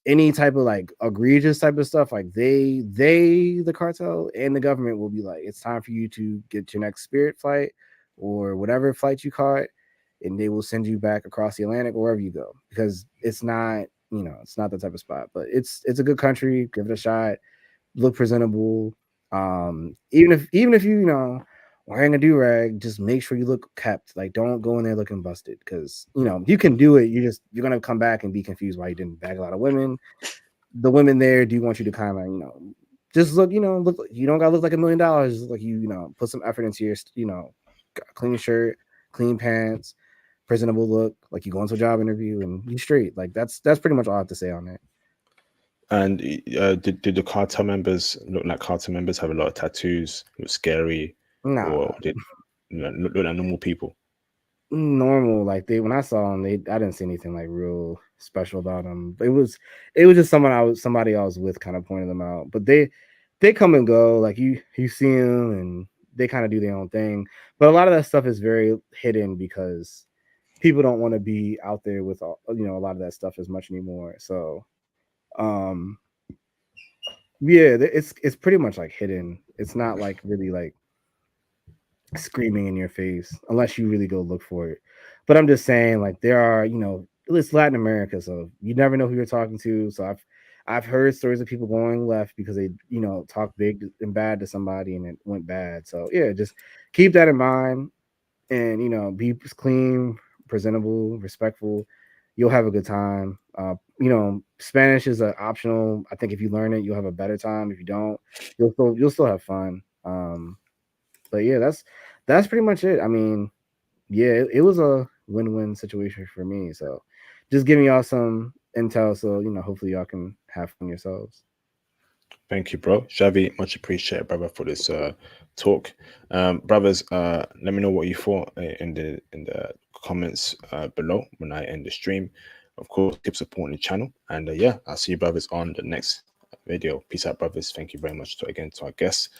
any type of like egregious type of stuff, like the cartel and the government will be like, it's time for you to get your next Spirit flight or whatever flight you caught, and they will send you back across the Atlantic or wherever you go, because it's not, it's not the type of spot. But it's a good country. Give it a shot. Look presentable. Even if you wearing a do-rag, just make sure you look kept. Like, don't go in there looking busted, because you can do it. You're gonna come back and be confused why you didn't bag a lot of women. The women there do want you to kind of just look, look. You don't gotta look like $1 million. Like put some effort into your clean shirt, clean pants, presentable look, like you go into a job interview and you straight. Like that's pretty much all I have to say on it. And did the cartel members look like cartel members? Have a lot of tattoos? Look scary? Nah. Or did look like normal people? Normal. Like when I saw them, I didn't see anything like real special about them. It was just somebody I was with kind of pointed them out. But they come and go. Like you see them and they kind of do their own thing. But a lot of that stuff is very hidden because people don't want to be out there with a lot of that stuff as much anymore. So yeah, it's pretty much like hidden. It's not like really like screaming in your face unless you really go look for it. But I'm just saying, like, there are, it's Latin America, so you never know who you're talking to. So I've heard stories of people going left because they talk big and bad to somebody and it went bad. So yeah, just keep that in mind and be clean, presentable, respectful. You'll have a good time. Spanish is an optional. I think if you learn it, you'll have a better time. If you don't, you'll still have fun. But yeah, that's pretty much it. I mean, yeah, it was a win-win situation for me. So just giving y'all some intel, so hopefully y'all can have fun yourselves. Thank you, bro. Xavi, much appreciated, brother, for this talk. Brothers, let me know what you thought in the comments below when I end the stream. Of course, keep supporting the channel, and yeah, I'll see you brothers on the next video. Peace out, brothers. Thank you very much again to our guests.